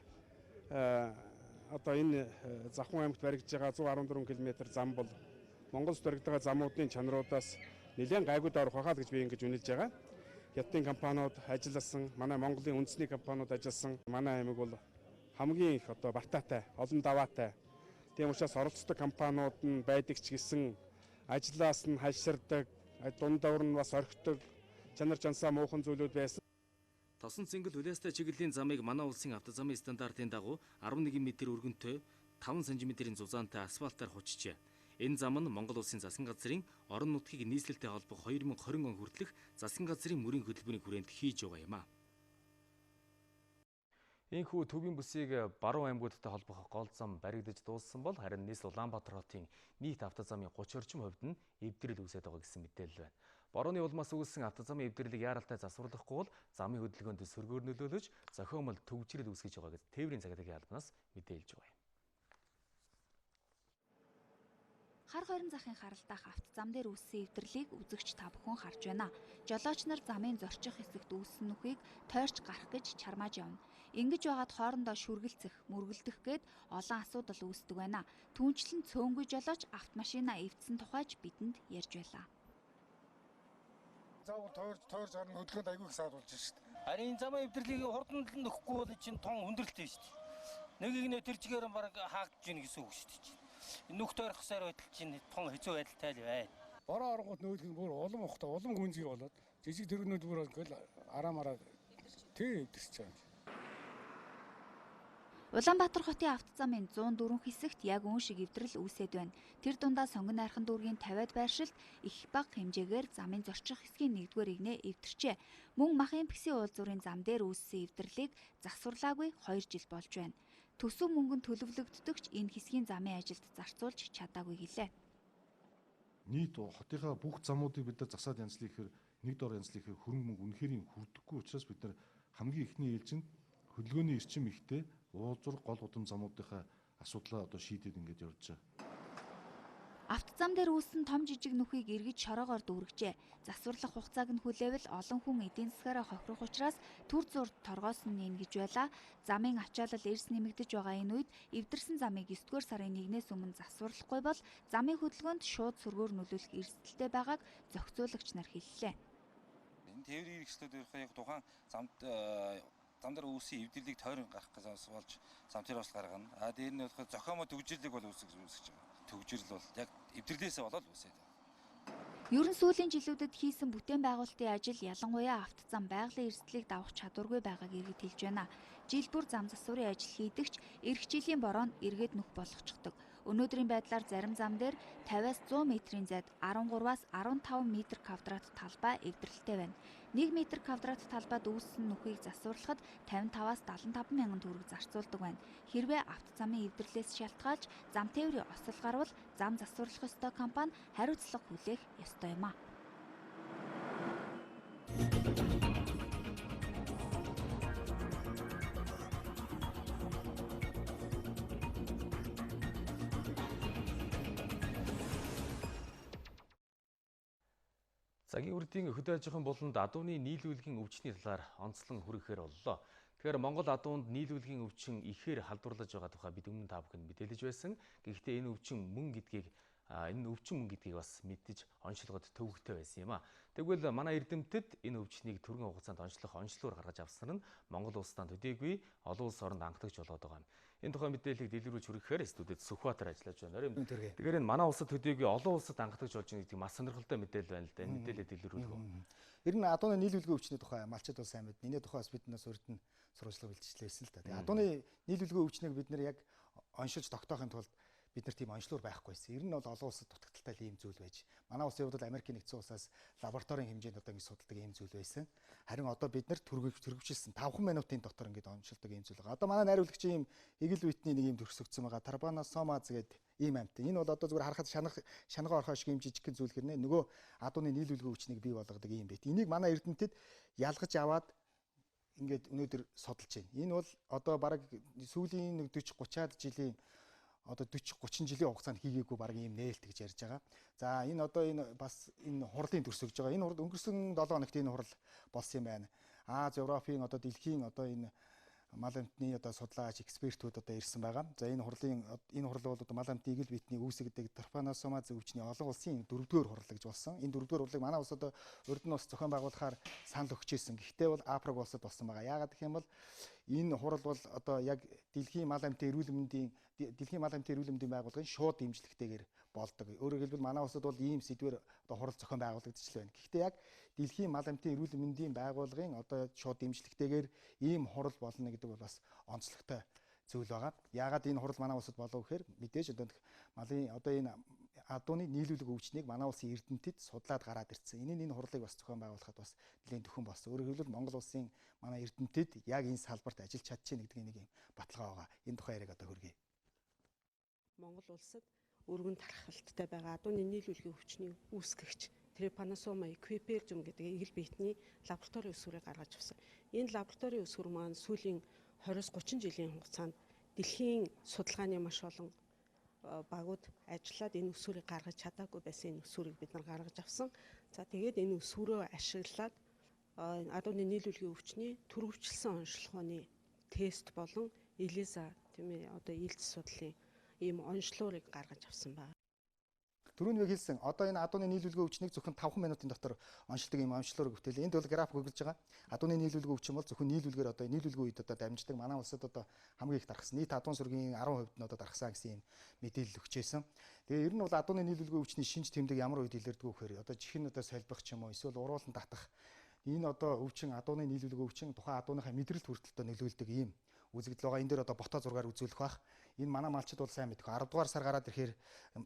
одоо энэ Завхан аймагт баригдж байгаа 114 км зам бол Монголд баригдж байгаа замуудын чанаруудаас нэлээд гайгүй доор хахаа гэж би ингэж үнэлж байгаа. Хятадын компаниуд ажилласан, манай Монголын үндэсний компаниуд ажилласан. Манай аймаг бол хамгийн их одоо бартаатай, олон даваатай. Тийм учраас оролцдог компаниуд нь байдаг ч гэсэн ажлаас нь хальширдаг, дундавар нь бас орхидог, чанар чансаа муухан зүйлүүд байсан. Тосон Цэнгэл Улиастай чиглэлийн замыг манай улсын автозамын стандартын дагуу 11 м өргөнтэй 5 см-ийн зузаантай асфальтаар хучжээ. Энэ зам нь Монгол улсын засгийн газрын орон нутгийг нийслэлтэй холбох 2020 он хүртэлх засгийн газрын мөрийн хөтөлбөрийн хүрээнд хийж байгаа юм а. Энэхүү Төвийн бүсийг баруун аймгуудтай холбох гол зам баригдаж дууссан бол харин нийслэл Улаанбаатар хотын нийт автозамын 30 орчим хувьд нь эвдрэл үүсэж байгаа гэсэн мэдээлэл байна. Борооны улмаас үүссэн автозамын эвдэрлийг яаралтай засварлахгүй бол замын хөдөлгөөнд сөргөөр нөлөөлөж зохиомол төвжирэл үүсгэж байгаа гэж тээврийн загадгийн албанаас мэдээлж байгаа юм. Хар хорин захын харалдаах автозам дээр үүссэн эвдэрлийг үзэгч та бүхэн харж байна. Жолооч нар замын зорчих хэсэгт үүссэн нүхийг тойрч гарах гэж чармааж явна. Ингэж байгаад хоорондоо шүргэлцэх, мөргөлдөх гээд олон асуудал үүсдэг байна. Түүнчлэн цөөнгүй жолооч автомашина эвдсэн тухайч бидэнд ярьж байлаа. Заавал тойрч гарна хөдөлгөөнд аягүй их саад болж шүү дээ. Харин замын эвдэрлийг хурдан нь нөхгүй бол чинь тон хүндрэлтэй шүү дээ. Нэгийг нэ тэр чигээр баг хаагдж гин гэсэн үг шүү дээ. Нүх тойрох сар байтал чинь тон хэцүү байдалтай л байна. Бороо оргууд нөөлөх нь бүр улам ухтай, улам гүнзгий болоод жижиг тэргүүнүүд бүр ингээл араа эвдэрч байгаа. Улаанбаатар хотын автозамын 104 хэсэгт яг үн шиг эвдрэл үүсээд байна. Тэр дундаа Сонгон найрхан дүүргийн 50-ад байршилд их бага хэмжээгээр замын зорчих хэсгийн 1-р игнээ эвдэрчээ. Мөн Махын Пгсийн уулзуурын зам дээр үүссэн эвдэрлийг засварлаагүй 2 жил болж байна. Төсөв мөнгөнд төлөвлөгддөгч энэ хэсгийн замын ажилд зарцуулж чадаагүй гэлээ. Нийт хотынхаа бүх замуудыг бид нар засаад янзлахаар нэг дор янзлахаар хөрөнгө мөнгө үнэхээр хүрдэггүй учраас бид нар хамгийн ихний ээлжинд хөдөлгөөний эрчим ихтэй уулзур гол удам замуудынхаа асуудлаа одоо шийдээд ингэж явж байгаа. Автозам дээр үүссэн том жижиг нүхийг эргэж шороогоор дүүргэжээ. Засварлах хугацааг нь хүлээвэл олон хүн эдийн засгаараа хохирох учраас төр зурд торгоос нь нэнгэж байла. Замын ачаалал эрс нэмэгдэж байгаа энэ үед эвдэрсэн замыг 9-р сарын 1-ээс өмнө засварлахгүй бол замын хөдөлгөөнд шууд сөргөөр нөлөөлөх эрсдэлтэй байгааг зохицуулагч нар хэллээ. Энэ тээврийн хэрэгслүүдийн тухайн зам дээр үүссэн эвдэрлийг тойрон гарах гэж болж зам дээр бас гаргана. Дээр нь болохоор зохиомоо төвжирлийг бол үүсгэж байгаа. Төвжирэл бол яг эвдэрлээсээ болоод үүсээд байна. Ерөн сүүлийн жилүүдэд хийсэн бүтээн байгуулалтын ажил ялангуяа автозам байгалийн эрсдлийг давах чадваргүй байгааг иргэд хэлж байна. Жил бүр зам засварын ажил хийдэгч эх жилийн бороо нь эргээд нүх болгочихдог. Өнөөдрийн байдлаар зарим зам дээр 50-аас 100 метрийн зайд 13-аас 15 м квадрат талбай эвдрэлтэй байна. 1 м квадрат талбайд үүссэн нүхийг засварлахад 55-аас 75 мянган төгрөг зарцуулдаг байна. Хэрвээ автозамын эвдэрлээс шалтгаалж зам тээврийн осол гарвал зам засварлах ёстой компани хариуцлага хүлээх ёстой юм а. Цагийн үрдийн хөдөө аж ахуйн буланд адууны нийлүүлгийн өвчний талаар онцлон хүргэхээр боллоо. Тэгэхээр Монгол адуунд нийлүүлгийн өвчин ихээр халдварлаж байгаа тухай бид өмнө та бүхэнд мэдээлж байсан. Гэхдээ энэ өвчин мөн гэдгийг бас мэдэж онцлогод төвөгтэй байсан юм а. Тэгвэл манай эрдэмтэд энэ өвчнийг түргэн хугацаанд онцлох онцлогоор гаргаж авсан нь Монгол улсдаа төдийгүй олон улс оронд анхдагч болоод байгаа юм. Энэ тухайн мэдээллийг дэлгэрүүлж хүрэхээр студид Сүхбаатар ажиллаж байна. Тэгэхээр энэ манай улсад төдийгүй олон улсад анхдагч болж байгаа гэдэг маш сонирхолтой мэдээлэл байна л да. Энэ мэдээлэлийг дэлгэрүүлэх үү. Ер нь адууны нийлүүлгийн өвчний тухай малчид бол сайн мэднэ. Энэ тухай бас биднээс урд нь сурвалжлага бэлтжлээсэн л да. Тэгээ адууны нийлүүлгийн өвчнийг бид нар яг оншилж тогтоохын тулд бид нар тийм онцлогоор байхгүйсэн. Ер нь бол олон улсад дутагдaltaй ийм зүйл байж. Манай улсын хувьд бол Америкийн нэгдсэн улсаас лабораторийн хэмжээнд одоо ингэ судалдаг ийм зүйл байсан. Харин одоо бид нар төрөвчлсэн 5 минутын дотор ингэ оншилдог ийм зүйл байгаа. Одоо манай найруулагчийн ийм игэл битний нэг ийм төрсөгдсөн байгаа. Тарбанасомаз гэдэг ийм амьтан. Энэ бол одоо зүгээр харахад шангаа орхоо шиг ийм жижигхэн зүйл хэрнээ нөгөө адууны нийлүүлгийн өвчнийг бий болгодог ийм бит. Энийг манай эрдэмтэд ялгаж аваад ингээд өнөөдөр судалж байна. Энэ бол одоо бараг сүүлийн 40-30-аад жилийн одоо 40-30 жилийн хугацаанд хийгээгүй баг ийм нээлт гэж ярьж байгаа. За энэ одоо энэ бас энэ хурлын төрсөж байгаа. Энэ хурд өнгөрсөн 7 хоногт энэ хурал болсон юм байна. Аз, Европын одоо дэлхийн одоо энэ мал амьтны одоо судлаач экспертүүд одоо ирсэн байгаа. За энэ хурал бол одоо мал амьтны игэл битний үүсгдэг Тарпанасомаз өвчний олон улсын 4-р хурал гэж болсон. Энэ 4-р хурлыг манай улс одоо урд нь бас зохион байгуулахаар санал өгчээсэн. Гэхдээ бол Африк улсад болсон байгаа. Яагаад гэх юм бол энэ хурал бол одоо яг дэлхийн мал амьтны эрүүл мэндийн байгууллагын шууд дэмжлэгтэйгээр болдог. Өөрөөр хэлбэл манай улсад бол ийм сэдвэр одоо хурал зохион байгуулагдчихл байна. Гэхдээ яг дэлхийн мал амьтны эрүүл мэндийн байгууллагын одоо шууд дэмжлэгтэйгээр ийм хурал болно гэдэг бол бас онцлогтой зүйл байгаа. Яагаад энэ хурал манай улсад болов гэхээр мэдээж одоо малын одоо энэ адууны нийлүүлэг өвчнийг манай улсын эрдэмтэд судлаад гараад ирсэн. Энэ хурлыг бас зохион байгуулахад бас нэлээд төхөн болсон. Өөрөөр хэлбэл Монгол улсын манай эрдэмтэд яг энэ салбарт ажиллаж чадчихна гэдэг нэг юм баталгаа байгаа. Энэ тухай яриаг одоо хүргэе. Монгол улсад өргөн тархалттай байгаа адууны нийлүүлгийн өвчний үүсгэгч Trypanosoma equiparum гэдэг игэл биетний лабораторийн өсвөрийг гаргаж авсан. Энэ лабораторийн өсвөр маань сүүлийн 20-30 жилийн хугацаанд дэлхийн судалгааны маш олон багууд ажиллаад энэ өсвөрийг гаргаж чадаагүй байсан энэ өсвөрийг бид нар гаргаж авсан. За тэгээд энэ өсвөрөө ашиглаад адууны нийлүүлгийн өвчний төрөвчлсөн онцлогооны тест болон ELISA тийм ээ одоо ээлж судлалын ийм онцлогыг гаргаж авсан байна. Түрүүн нэг хэлсэн. Одоо энэ адууны нийлүүлгийн өвчнийг зөвхөн 5 минутын дотор онцлдог ийм онцлогоор өгтөлээ. Энд бол график өгүүлж байгаа. Адууны нийлүүлгийн өвчин бол зөвхөн нийлүүлгээр одоо нийлүүлгийн үед одоо дамждаг. Манай улсад одоо хамгийн их дарахсан. Нийт адуун сүргийн 10% нь одоо дарахсан гэсэн ийм мэдээлэл өгчээсэн. Тэгээ ер нь бол адууны нийлүүлгийн өвчний шинж тэмдэг ямар үед илэрдэг вэ гэхээр одоо чихэн одоо солбих ч юм уу эсвэл уруулан татах. Энэ одоо өвчин адууны нийлүүлгийн өвчин тухайн адууныхаа мэдрэлт хүртэлтөд нөлөөлдөг ийм үзэгдэл байгаа. Энэ дээр одоо бото зургаар үзүүлэх бах. Энэ манай малчид бол сайн мэдэх. 10 дугаар сар гараад ирэхээр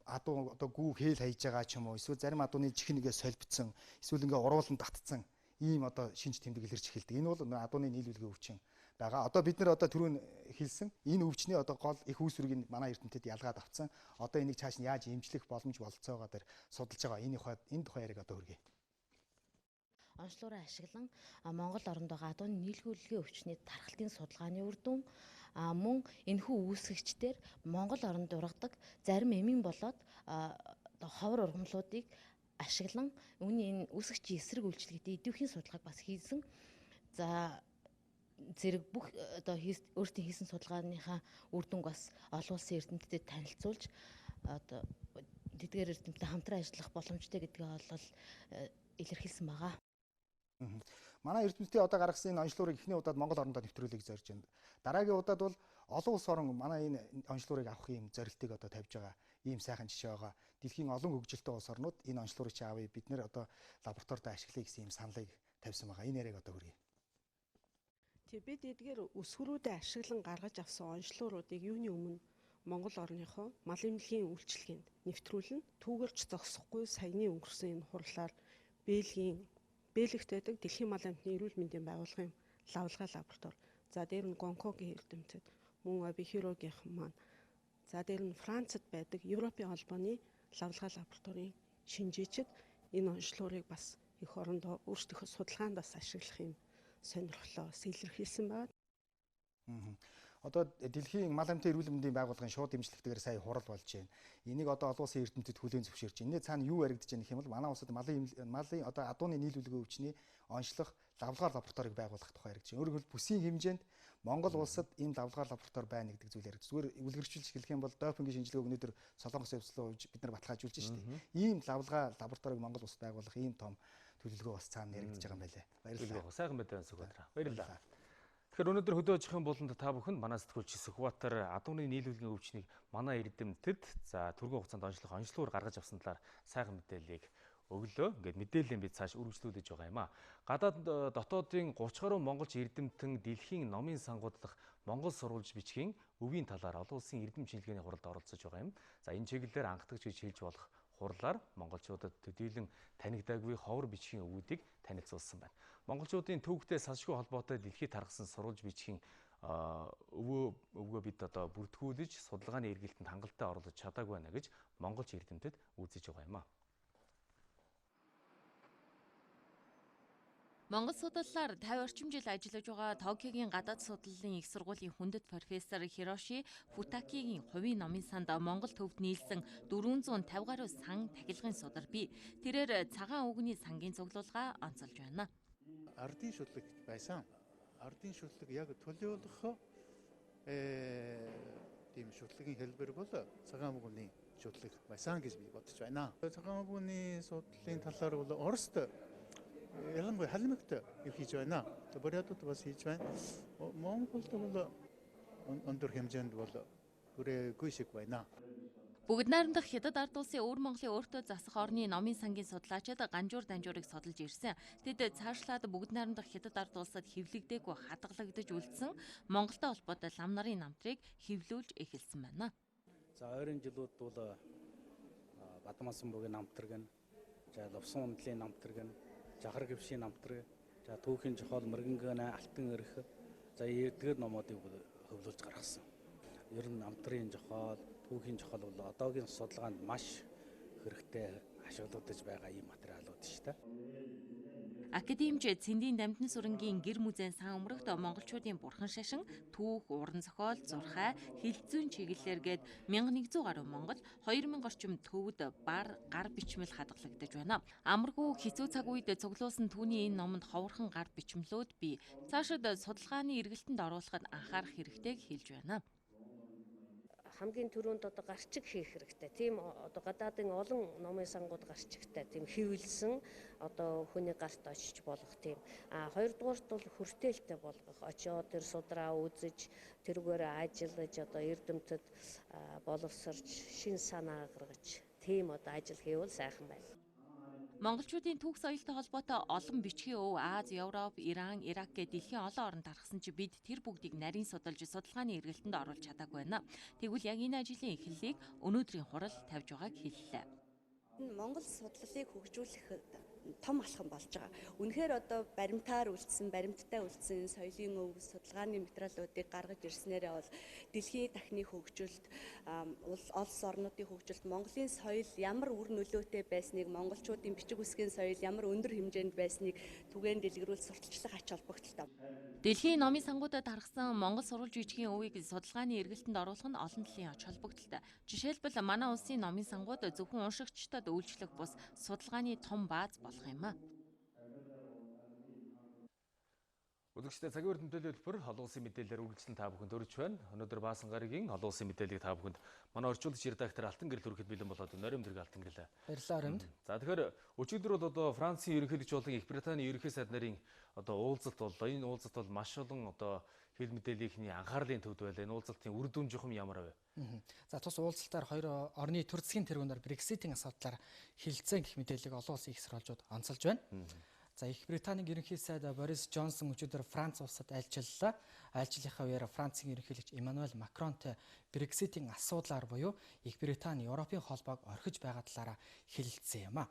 адуу одоо гүү хээл хайж байгаа ч юм уу. Эсвэл зарим адууны чихнэгээ солбицсан, эсвэл ингээ уруулан татцсан ийм одоо шинж тэмдэг илэрч эхэлдэг. Энэ бол адууны нийлүүлгийн өвчин байгаа. Одоо бид нар одоо түрүүн хэлсэн энэ өвчний одоо гол их үүсвэрийг манай эрдэмтэд ялгаад авцсан. Одоо энийг цааш нь яаж эмчлэх боломж болцоогоо дээр судалж байгаа. Энэ тухай яриаг одоо хүргэе. Онцлогоо ашиглан Монгол оронд байгаа адууны нийлүүлгийн өвчний тархалтын судалгааны үр дүн мөн энэхүү үүсгэгчдэр Монгол оронд ургадаг зарим эмийн болоод ховор ургамлуудыг ашиглан үүний энэ үүсгэгчийн эсрэг үйлчлэгээтэй идэвхийн судалгааг бас хийсэн. За зэрэг бүх одоо өөртөө хийсэн судалгааныхаа үр дүнг бас олон улсын эрдэмтэдэд танилцуулж одоо тэдгээр эрдэмтэд хамтран ажиллах боломжтой гэдгийг бол илэрхийлсэн байгаа. Манай эрдэмтдийн одоо гаргасан энэ онцлогыг эхний удаад Монгол орондоо нэвтрүүлэх зорж байна. Дараагийн удаад бол олон улс орн манай энэ онцлогыг авах юм зорилтыг одоо тавьж байгаа. Ийм сайхан жишээ байгаа. Дэлхийн олон хөгжилтэй улс орнууд энэ онцлогыг чи авъя. Бид нэр одоо лабораторид ашиглая гэсэн ийм саналыг тавьсан байгаа. Энэ яриаг одоо хүргэе. Тэг бид эдгээр өсвөрүүдэд ашиглан гаргаж авсан онцлогуудыг юуны өмнө Монгол орныхоо мал эмнэлгийн үйлчилгээнд нэвтрүүлэн түүгэрч зогсохгүй саяны өнгөрсөн энэ хурлаар Бельгийд байдаг Дэлхийн мал амьтны эрүүл мэндийн байгууллагын лавлгаа лаборатори. За дээр нь Гонкогийн эрдэмтэд, мөн Обихирогийнх маань. За дээр нь Францад байдаг Европын холбооны лавлгаа лабораторийн шинжээчид энэ онцлогыг бас эх орондоо өөрсдийнхөө судалгаанд бас ашиглах юм сонирхлоо илэрхийлсэн байна. Одоо Дэлхийн мал амьтны эрүүл мэндийн байгууллагын шууд дэмжлэгтэйгээр сая хурал болж байна. Энийг одоо олон улсын эрдэмтэд хүлээн зөвшөөрч байна. Энэ цаана юу яригдж байгаа юм бол манай улсад малын одоо адууны нийлүүлэлгүй өвчний онцлох лавлгаар лабораторийг байгуулах тухай яригдж байна. Өөрөөр хэлбэл бүсийн хэмжээнд Монгол улсад ийм лавлгаар лаборатори байна гэдэг зүйл яригдж. Зүгээр үлгэрчилж хэлэх юм бол допингийн шинжилгээг өнөөдөр Солонгос явцлаа бид нар баталгаажуулж шүү дээ. Ийм лавлгаа лабораторийг Монгол улсад байгуулах ийм том төлөвлөгөө бас цаана яригдж байгаа юм байлээ. Баярлалаа. Сайхан мэдээ өнсгөөдрөө. Баярлалаа. Тэгэхээр өнөөдөр хөдөө аж ахуйн болонд та бүхэнд манай сэтгүүлч Сүхбаатар адууны нийлүүлгийн өвчнийг манай эрдэмтэд за түргэн хугацаанд онцлогоор гаргаж авсан талаар сайхан мэдээллийг өглөө. Ингээд мэдээллийн бид цааш үргэлжлүүлж байгаа юм а. Гадаад дотоодын 30 гаруй монголч эрдэмтэн дэлхийн номын сангууд дахь Монгол сурвалж бичгийн өвийн талаар олон улсын эрдэм шинжилгээний хуралд оролцож байгаа юм. За энэ чиглэлээр анхдагч гэж хэлж болох хурлаар монголчуудад төдийлөн танигдаагүй ховор бичгийн өвүүдийг танилцуулсан байна. Монголчуудын төвөгтэй салшгүй холбоотой дэлхийд тархсан сурвалж бичгийн өвгөө бид одоо бүртгүүлж судалгааны эргэлтэнд хангалттай оролцож чадаагүй байна гэж монголч эрдэмтэд үзэж байгаа юм а. Монгол судлалаар 50 орчим жил ажиллаж байгаа Токиогийн гадаад судлалын их сургуулийн хүндэт профессор Хироши Футакигийн хувийн номын санд Монгол төвд нийлсэн 450 гаруй сан тахилгын судар бий. Тэрээр цагаан үгний сангийн цуглуулга онцолж байна. Ардын шүтлэг байсан. Ардын шүтлэг яг төлөөлөх тийм шүтлэгийн хэлбэр бол цагаан үгний шүтлэг байсан гэж би бодож байна. Цагаан үгний судлалын талаар бол Оросд ялангуяа халимагт хийж байна. Бурятууд бас хийж байна. Монголд бол өндөр хэмжээнд бол хүрээгүй шиг байна. Бүгд найрамдах Хятад ард улсын өвөр Монголын өөртөө засах орны номын сангийн судлаачид ганжуур данжуурыг судалж ирсэн. Тэд цаашлаад бүгд найрамдах Хятад ард улсад хэвлэгдээгүй хадгалагдаж үлдсэн Монголтой холбоотой лам нарын намтрыг хэвлүүлж эхэлсэн байна. За ойрын жилүүд бол Бадамасан бүгийн намтраг нь, за Лувсан ундлын намтраг нь, Жахар гівшийн намтраг, за Түүхийн жохол мөргөнгөний алтан өрх, за эдгээр номуудыг хөвлүүлж гаргасан. Ер нь намтрын жохол, Түүхийн жохол бол одоогийн судалгаанд маш хэрэгтэй ашиглагдаж байгаа ийм материалууд шүү дээ. Академич Цэндийн Дамтан сүрэнгийн гэр мүзэн сан өмрөгт монголчуудын бурхан шашин, түүх, уран зохиол, зурхай, хэлцүүн чиглэлээр гээд 1100 гаруй монгол 2000 орчим төвд гар бичмэл хадгалагдаж байна. Амаргүй хэцүү цаг үед цуглуулсан түүний энэ номонд ховорхон гар бичмлүүд бий. Цаашид судалгааны эргэлтэнд оруулахад анхаарах хэрэгтэйг хэлж байна. Хамгийн түрүүнд одоо гарчиг хийх хэрэгтэй. Тийм одоо гадаадын олон номын сангууд гарчигтай тийм хэвлсэн одоо хүний гарт очиж болох тийм. Хоёрдугаарт бол хүртээлтэй болгох. Очоод тэр судраа үзэж, тэрүүгээр ажиллаж одоо эрдэмтэд боловсрч, шин санаа гаргаж тийм одоо ажил хийвэл сайхан байна. Монголчуудын түүх соёлтой холбоотой олон бичгийн өв Аз, Европ, Иран, Ирак гээд дэлхийн олон оронд тархсан ч бид тэр бүгдийг нарийн судалж судалгааны эргэлтэнд оруулж чадаагүй байна. Тэгвэл яг энэ ажлын эхлэлийг өнөөдрийн хурал тавьж байгааг хэллээ. Монгол судлалыг хөгжүүлэх том алхам болж байгаа. Үнэхээр одоо баримтаар үлдсэн, баримттай үлдсэн соёлын өв судалгааны материалуудыг гаргаж ирснээрээ бол дэлхийн дахны хөгжилд, улс орнуудын хөгжилд Монголын соёл ямар үр нөлөөтэй байсныг, монголчуудын бичиг үсгийн соёл ямар өндөр хэмжээнд байсныг түгээн дэлгэрүүл сурталчлах ач холбогдолтой. Дэлхийн номын сангуудад тархсан монгол сурвалж бичгийн өвийг судалгааны эргэлтэнд оруулах нь олон талын ач холбогдолтой. Жишээлбэл манай улсын номын сангууд зөвхөн уншигчдад үйлчлэх бус судалгааны том бааз болох юм а. Өдөржтэй цагийн урд мэдээллийн хөтөлбөр олон улсын мэдээлэлээр үргэлжлэн та бүхэнд өргөж байна. Өнөөдөр Баасан гарагийн олон улсын мэдээллийг та бүхэнд манай орчуулагч редактор Алтан гэрэл хүрэхэд бэлэн болоод нөрөм дэрэг Алтан гэрэлээ. Баярлалаа Ромд. За тэгэхээр өчигдөр бол одоо Францын ерөнхийлөгч болон Их Британий ерөнхий сайд нарын одоо уулзалт боллоо. Энэ уулзалт бол маш олон одоо хэл мэдээллийнхний анхаарлын төвд байлаа. Энэ уулзалтын үр дүн жухам ямар вэ? За тус уулзалтаар хоёр орны төр засгийн тэргүүнээр Брекситийн асуудлаар хилцэн гэх мэдээллийг олон улсын их сурвалжууд онцолж байна. За Их Британийн ерөнхий сайд Борис Джонсон өчигдөр Франц улсад айлчлалаа. Айлчлалынхаа үеэр Францын ерөнхийлөгч Эммануэль Макронтой Брекситийн асуудлаар буюу Их Британи Европын холбоог орхиж байгаа талаараа хэлэлцсэн юм а.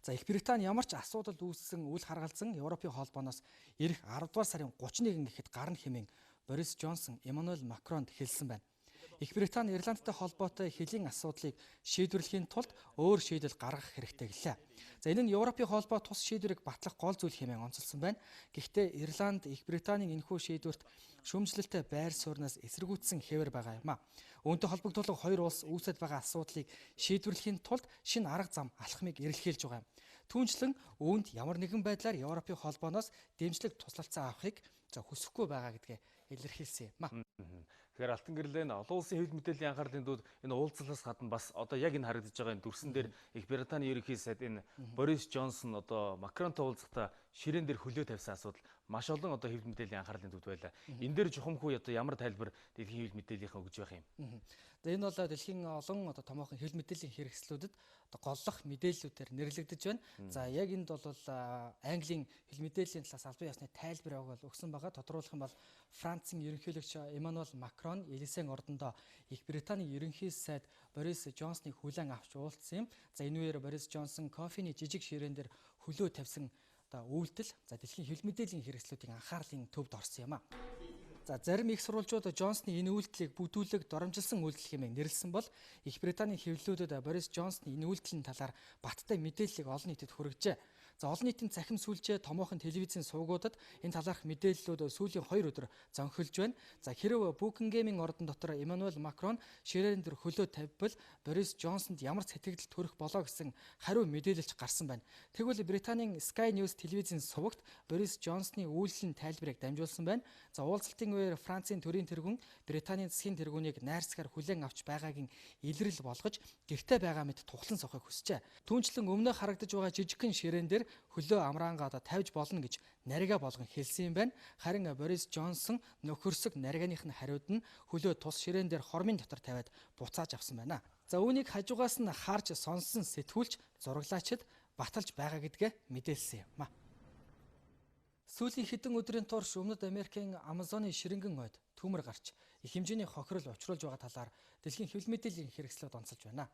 За Их Британи ямар ч асуудал үүссэн үл харгалзан Европын холбооноос ирэх 10 дугаар сарын 31 гэхэд гарна хэмээн Борис Джонсон Эммануэль Макронд хэлсэн байна. Их Британи Ирландтай холбоотой хэлийн асуудлыг шийдвэрлэхийн тулд өөр шийдэл гаргах хэрэгтэй гэлээ. За энэ нь Европын холбоо тус шийдвэрийг батлах гол зүйл хэмээн онцолсон байна. Гэхдээ Ирланд Их Британийн энэхүү шийдвэрт шүүмжлэлтэй байр сууриас эсэргүүцсэн хэвээр байгаа юм а. Үүнтэй холбогдуулан хоёр улс үүсэж байгаа асуудлыг шийдвэрлэхийн тулд шинэ арга зам алхмыг эрэлхийлж байгаа юм. Түүнчлэн үүнд ямар нэгэн байдлаар Европын холбооноос дэмжлэг туслалцаа авахыг хүсэхгүй байгаа гэдгээ илэрхийлсэн юм а. Тэгэхээр алтан гэрлэн олон улсын хэвлэл мэдээллийн анхаарлын дүүд энэ уулзлаас гадна бас одоо яг энэ харагдаж байгаа энэ дүрсэн дээр Их Британий ерөнхий сайд энэ Борис Джонсон одоо Макронтой уулзахдаа ширээн дээр хөлөө тавьсан асуудал маш олон одоо хэвлэл мэдээллийн анхаарлын дүүд байлаа. Энэ дээр жухамхүү одоо ямар тайлбар дэлхийн хэвлэл мэдээллийнхаа өгж байх юм. За энэ бол дэлхийн олон одоо томоохон хэвлэл мэдээллийн хэрэгслүүдэд голлох мэдээллүүдээр нэрлэгдэж байна. За яг энд бол Английн хэвлэл мэдээллийн талаас албан ёсны тайлбар өгсөн байгаа. Тодруулах юм бол Францын ерөнхийлөгч Эммануэль Макрон Елисейн ордондоо Их Британий ерөнхий сайд Борис Джонсныг хүлээн авч уулзсан юм. За энэ үеэр Борис Джонсон кофений жижиг ширээн дээр хөлөө тавьсан үйлдэл дэлхийн хэвлэл мэдээллийн хэрэгслүүдийн анхаарлын төвд орсон юм а. За зарим их сурвалжууд Джонсны энэ үйлдэлийг бүдүүлэг доромжилсан үйлдэл хэмээн нэрлсэн бол Их Британий хэвлэлүүдэд Борис Джонсны энэ үйлдэлийн талаар баттай мэдээллийг олон нийтэд хүргэжээ. За олон нийтийн цахим сүлжээ томоохон телевизийн сувгуудад энэ талаарх мэдээллүүд сүүлийн 2 өдөр зонхилж байна. За хэрэв Букингемийн ордон дотор Эммануэль Макрон ширээн дээр хөлөө тавьбал Борис Джонсонд ямар сэтгэл төрөх болоо гэсэн хариу мэдээлэлч гарсан байна. Тэгвэл Британийн Sky News телевизийн сувагт Борис Джонсны үйлдлийн тайлбарыг дамжуулсан байна. За уулзалтын үеэр Францын төрийн тэргүүн Британийн засгийн тэргүүнийг найрсгаар хүлээн авч байгаагийн илрэл болгож гэртээ байгаа мэт тухлан сохыг хүсжээ. Түүнчлэн өмнө харагдаж байгаа жижигхэн ширээн дээр хөлөө амраангаа тавьж болно гэж нарига болгон хэлсэн юм байна. Харин Борис Джонсон нөхөрсөг наригааных нь хариуд нь хөлөө тус ширээн дээр хормын дотор тавиад буцааж авсан байна. За үүнийг хажуугаас нь харж сонссон сэтгүүлч зураглаачид баталж байгаа гэдгээ мэдээлсэн юм а. Сүүлийн хэдэн өдрийн турш Өмнөд Америкийн Амазоны ширэнгэн ойд төмөр гарч их хэмжээний хохирол учруулж байгаа талаар дэлхийн хэвлэл мэдээллийн хэрэгслүүд онцолж байна.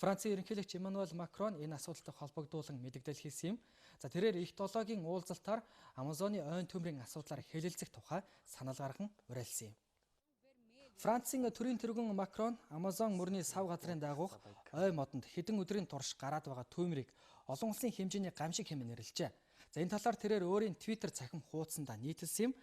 Францын ерөнхийлөгч Эммануэль Макрон энэ асуудалтай холбогдуулан мэдээлэл хийсэн юм. За тэрээр их долоогийн уулзалтаар Амазоны ойн төмрийн асуудлаар хэлэлцэх тухай санал гарган уриалсан юм. Францын төрийн тэргүүн Макрон Амазон мөрний сав газрын дагуух ой модонд хэдэн өдрийн турш гараад байгаа төмрийг олон улсын хэмжээний гамшиг хэмээн нэрлэжээ. За энэ талаар тэрээр өөрийн Twitter цахим хуудсандаа нийтэлсэн юм.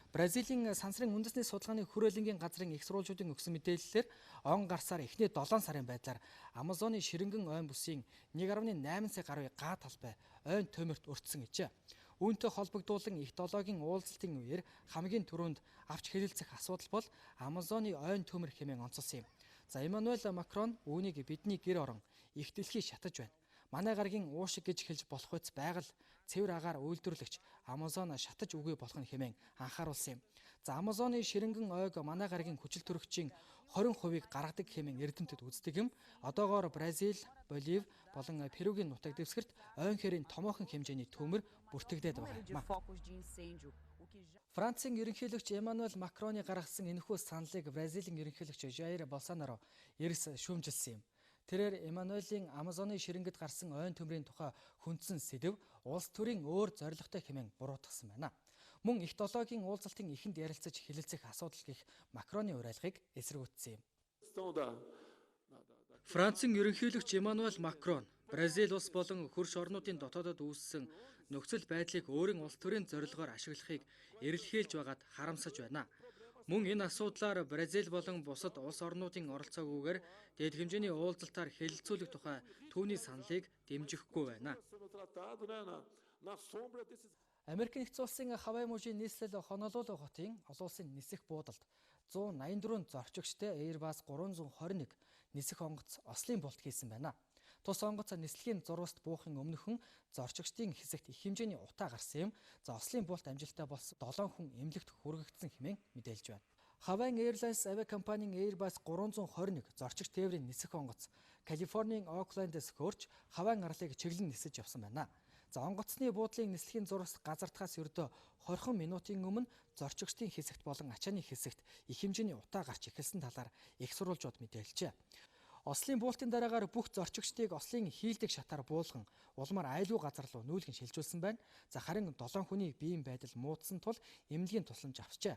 Бразилийн сансрын үндэсний судалгааны хүрээлэнгийн газрын их сурвалжуудын өгсөн мэдээллээр он гарсаар эхний 7 сарын байдлаар Амазоны ширэнгэн ойн бүсийн 1.8 сая гаруй га талбай ойн төмөрт өртсөн гэжээ. Үүнтэй холбогдуулан их долоогийн уулзалтын үеэр хамгийн түрүүнд авч хэлэлцэх асуудал бол Амазоны ойн төмөр хэмээн онцолсон юм. За Эммануэль Макрон үүнийг бидний гэр орон их дэлхий шатаж байна. Манай гарагийн уушиг гэж хэлж болох үс байгаль цэвэр агаар үйлдвэрлэгч Амазон шатаж үгүй болох нь хэмээн анхааруулсан юм. За Амазоны ширэнгэн ойг манай гарагийн хүчил төрөгчийн 20%-ийг гаргадаг хэмээн эрдэмтэд үздэг юм. Одоогоор Бразил, Болив болон Перугийн нутаг дэвсгэрт ойн хэрийн томоохон хэмжээний төмөр бүртгэгдээд байгаа юм. Францын ерөнхийлөгч Эммануэль Макроны гаргасан энэхүү саналыг Бразилийн ерөнхийлөгч Jair Bolsonaro эрс шүүмжилсэн юм. Тэрээр Эммануэлийн Амазоны ширэнгэд гарсан ойн төмрийн тухай хүндсэн сэдэв улс төрийн өөр зорилготой хэмээн буруутгасан байна. Мөн их долоогийн уулзалтын эхэнд ярилцаж хэлэлцэх асуудал гэх Макроны уриалгыг эсэргүүцсэн юм. Францын ерөнхийлөгч Эммануэль Макрон Бразил улс болон хөрш орнуудын дотоодод үүссэн нөхцөл байдлыг өөрийн улс төрийн зорилгоор ашиглахыг эрэлхийлж байгаад харамсаж байна. Мөн энэ асуудлаар Бразил болон бусад улс орнуудын оролцоогүйгээр дээд хэмжээний уулзалтаар хэлэлцүүлэх тухай түүний саналыг дэмжихгүй байна. Америк нэгдсэн улсын Хавай мужийн нийслэл Хонолулу хотын олон улсын нисэх буудалд 184 зорчигчтой Airbus 321 нисэх онгоц ослын булт хийсэн байна. Тус онгоц нислэгийн зурваст буухын өмнөхөн зорчигчдын хэсэгт их хэмжээний утаа гарсан юм. За ослын булт амжилттай болсон 7 хүн эмнэлэгт хүргэгдсэн хэмээн мэдээлж байна. Хавайн Airlines авиакомпанийн Airbus 321 зорчигч тээврийн нисэх онгоц Калифорнийн Оклендээс хөрж Хавайн арлыг чиглэн нисэж явсан байна. За онгоцны буудлын нислэгийн зурагт газартахаас ердөө 20 минутын өмнө зорчигчдын хэсэгт болон ачааны хэсэгт их хэмжээний утаа гарч эхэлсэн талаар их сурвалжууд мэдээлжээ. Ослын буултын дараагаар бүх зорчигчдыг ослын хийлдэг шатаар буулган улмаар айлгүй газар руу нүүлгэн шилжүүлсэн байна. За харин 7 хүний биеийн байдал муудсан тул эмнэлгийн тусламж авчжээ.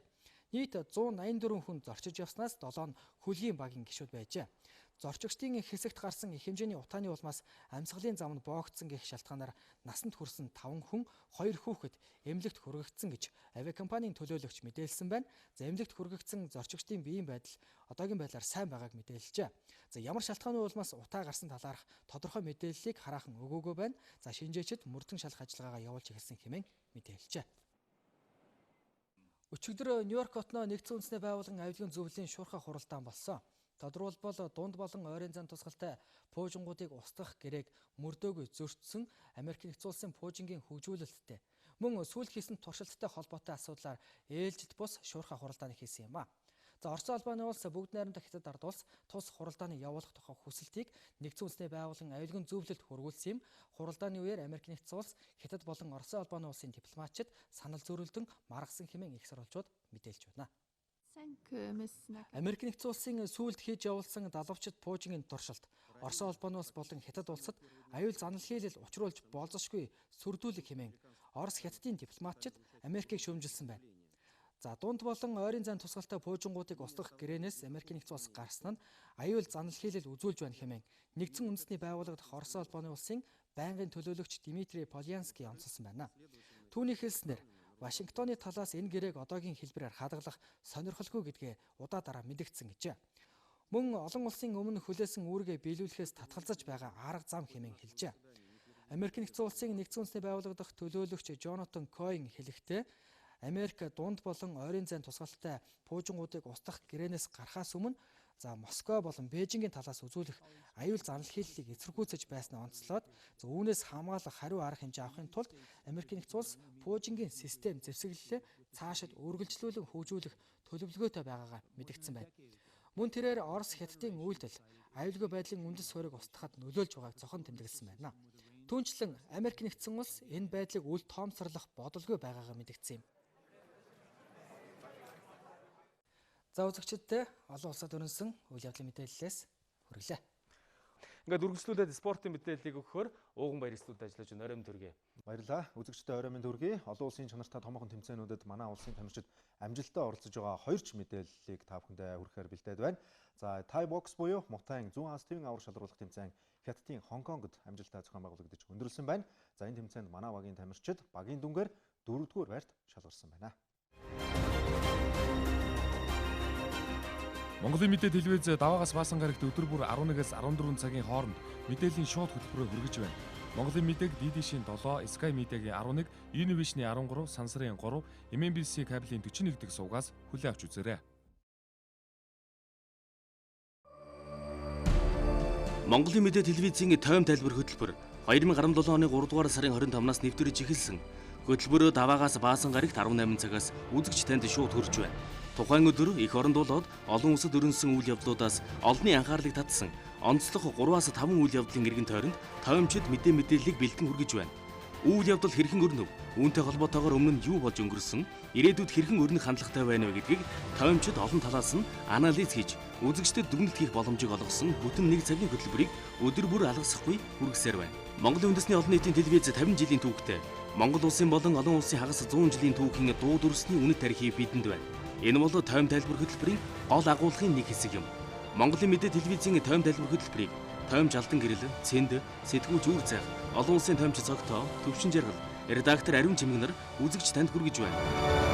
Нийт 184 хүн зорчиж явснаас 7 нь хөлгийн багийн гишүүд байжээ. Зорчигчдын хэсэгт гарсан их хэмжээний утааны улмаас амьсгалын зам нь боогдсон гэх шалтгаанаар насанд хүрсэн 5 хүн 2 хүүхэд эмнэлэгт хүргэгдсэн гэж авиакомпанийн төлөөлөгч мэдээлсэн байна. За эмнэлэгт хүргэгдсэн зорчигчдын биеийн байдал одоогийн байдлаар сайн байгааг мэдээлжээ. За ямар шалтгааны улмаас утаа гарсан талаарх тодорхой мэдээллийг хараахан өгөөгүй байна. За шинжээчид мөрдөн шалах ажиллагаагаа явуулж эхэлсэн хэмээн мэдээлжээ. Өчигдөр Нью-Йорк хотноо нэгдсэн үндэсний байгууллагын авилгын зөвлөлийн шуурхай хуралдаан болсон. Тодорхойлбол дунд болон ойрын зан тусгалтай пуужингуудыг устгах гэрээг мөрдөөгүй зөрчсөн Америк нэгдсэн улсын пуужингийн хөгжүүлэлттэй мөн сүүл хийсэн туршилттай холбоотой асуудлаар ээлжилт бус шуурхай хуралдааны хийсэн юм а. За Орос улбаны улс бүгд найрамдах Хятад ард улс тус хуралдааны явуулах тухай хүсэлтийг нэгдсэн үндэсний байгууллагын авилгын зөвлөлд хүргүүлсэн юм. Хуралдааны үеэр Америк нэгдсэн улс Хятад болон Орос улбаны улсын дипломатчид санал зөрүүлдэн маргасан хэмээн их сурвалжууд мэдээлж байна. Америк нэгдсэн улсын сүүлд хийж явуулсан далавчид пуужингийн туршилт Орос улбаны улс болон Хятад улсад аюул занал хийлэл учруулж болзошгүй сүрдүүлэх хэмээн Орос Хятадын дипломатчид Америкийг шүүмжилсэн байна. За дунд болон ойрын зан тусгалтай пуужингуудыг устгах гэрээнээс Америк нэгдсэн улс гарсан нь аюул занал хийлэл үзүүлж байна хэмээн нэгдсэн үндэсний байгууллага дахь Орос улбаны улсын байнгын төлөөлөгч Дмитрий Полянский онцлсан байна. Түүний хэлснээр Вашингтоны талаас энэ гэрээг одоогийн хэлбэрээр хадгалах сонирхолгүй гэдгээ удаа дараа мэдэгдсэн гэжээ. Мөн олон улсын өмнө хүлээсэн үүргээ биелүүлэхээс татгалзаж байгаа арга зам хэмээн хэлжээ. Америк нэгдсэн улсын нэгдсэн үндэсний байгууллага дахь төлөөлөгч Джонатан Койн хэлэхдээ Америк дунд болон ойрын зайн тусгалтай пуужингуудыг устгах гэрээнээс гарахаас өмнө Москва болон Бээжингийн талаас үзүүлэх аюул занал хийллийг эсэргүүцэж байснаа онцлоод үүнээс хамгаалах хариу арга хэмжээ авахын тулд Америк нэгдсэн улс пуужингийн систем зэвсэглэлээ цаашид үргэлжлүүлэн хөгжүүлэх төлөвлөгөөтэй байгаагаа мэдэгдсэн байна. Мөн тэрээр Орос Хятадын үйлдэл аюулгүй байдлын үндэс суурийг устгахад нөлөөлж байгааг зохон тэмдэглэсэн байна. Түүнчлэн Америк нэгдсэн улс энэ байдлыг үл тоомсорлох бодолгүй байгаагаа мэдэгдсэн юм. За үзэгчдээ олон улсад өрнөсөн үйл явдлын мэдээллээс хүргэлээ. Ингээд үргэлжлүүлээд спортын мэдээллийг өгөхөөр ууган баяр студид ажиллаж байна Оройн Төргий. Баярлалаа. Үзэгчдээ Оройн Төргий. Олон улсын чанартай томоохон тэмцээнүүдэд манай улсын тамирчид амжилттай оролцож байгаа 2 ч мэдээллийг та бүхэндээ хүргэхээр бэлдээд байна. За Thai box буюу Мутайн 100 хас твийн авар шалруулах тэмцээн Хятадын Хонконгод амжилттай зохион байгуулагдаж өндөрлсөн байна. За энэ тэмцээнд манай багийн тамирчид багийн дүнгээр 4-р байрт шалгарсан байна. Монголын мэдээ телевиз даваагаас баасан гарагт өдөр бүр 11-ээс 14 цагийн хооронд мэдээллийн шууд хөтөлбөрөөр хүргэж байна. Монголын мэдээг DD-шийн 7, Sky Media-гийн 11, Univision-ийн 13, Сансарын 3, MNBC кабелийн 41 дэх сувгаас хүлээн авч үзээрэй. Монголын мэдээ телевизийн тойм тайлбар хөтөлбөр 2017 оны 3 дугаар сарын 25-наас нэвтрэж эхэлсэн. Хөтөлбөрөө даваагаас баасан гарагт 18 цагаас үзэгч танд шууд хүрч байна. Тухайн өдөр их оронд болоод олон улсад өрнөсөн үйл явдлуудаас олонний анхаарлыг татсан онцлог 3-5 үйл явдлын эргэн тойронд тоймчид мэдээллийг бэлдэн хүргэж байна. Үйл явдал хэрхэн өрнөв? Үүнтэй холбоотойгоор өмнө нь юу болж өнгөрсөн? Ирээдүйд хэрхэн өрнөх хандлагатай байна вэ гэдгийг тоймчид олон талаас нь анализ хийж үзэгчдэд дүгнэлт хийх боломжийг олгосон бүтэн 1 цагийн хөтөлбөрийг өдөр бүр алгасахгүй хүргэсээр байна. Монголын үндэсний олон нийтийн телевиз 50 жилийн түүхтэй Монгол улсын болон олон улсын хагас 100 жилийн түүхийн дуу дүрсний үнэт тарихыг бидэнд байна. Энэ бол тойм тайлбар хөтөлбөрийн гол агуулгын нэг хэсэг юм. Монголын мэдээ телевизийн тойм тайлбар хөтөлбөрийг тоймж алдан гэрэл, цэнд, сэтгүүлч үр зайх, олон улсын тоймч цогтоо, төвшин жаргал, редактор Ариун Чимгэнэр үзэгч танд хүргэж байна.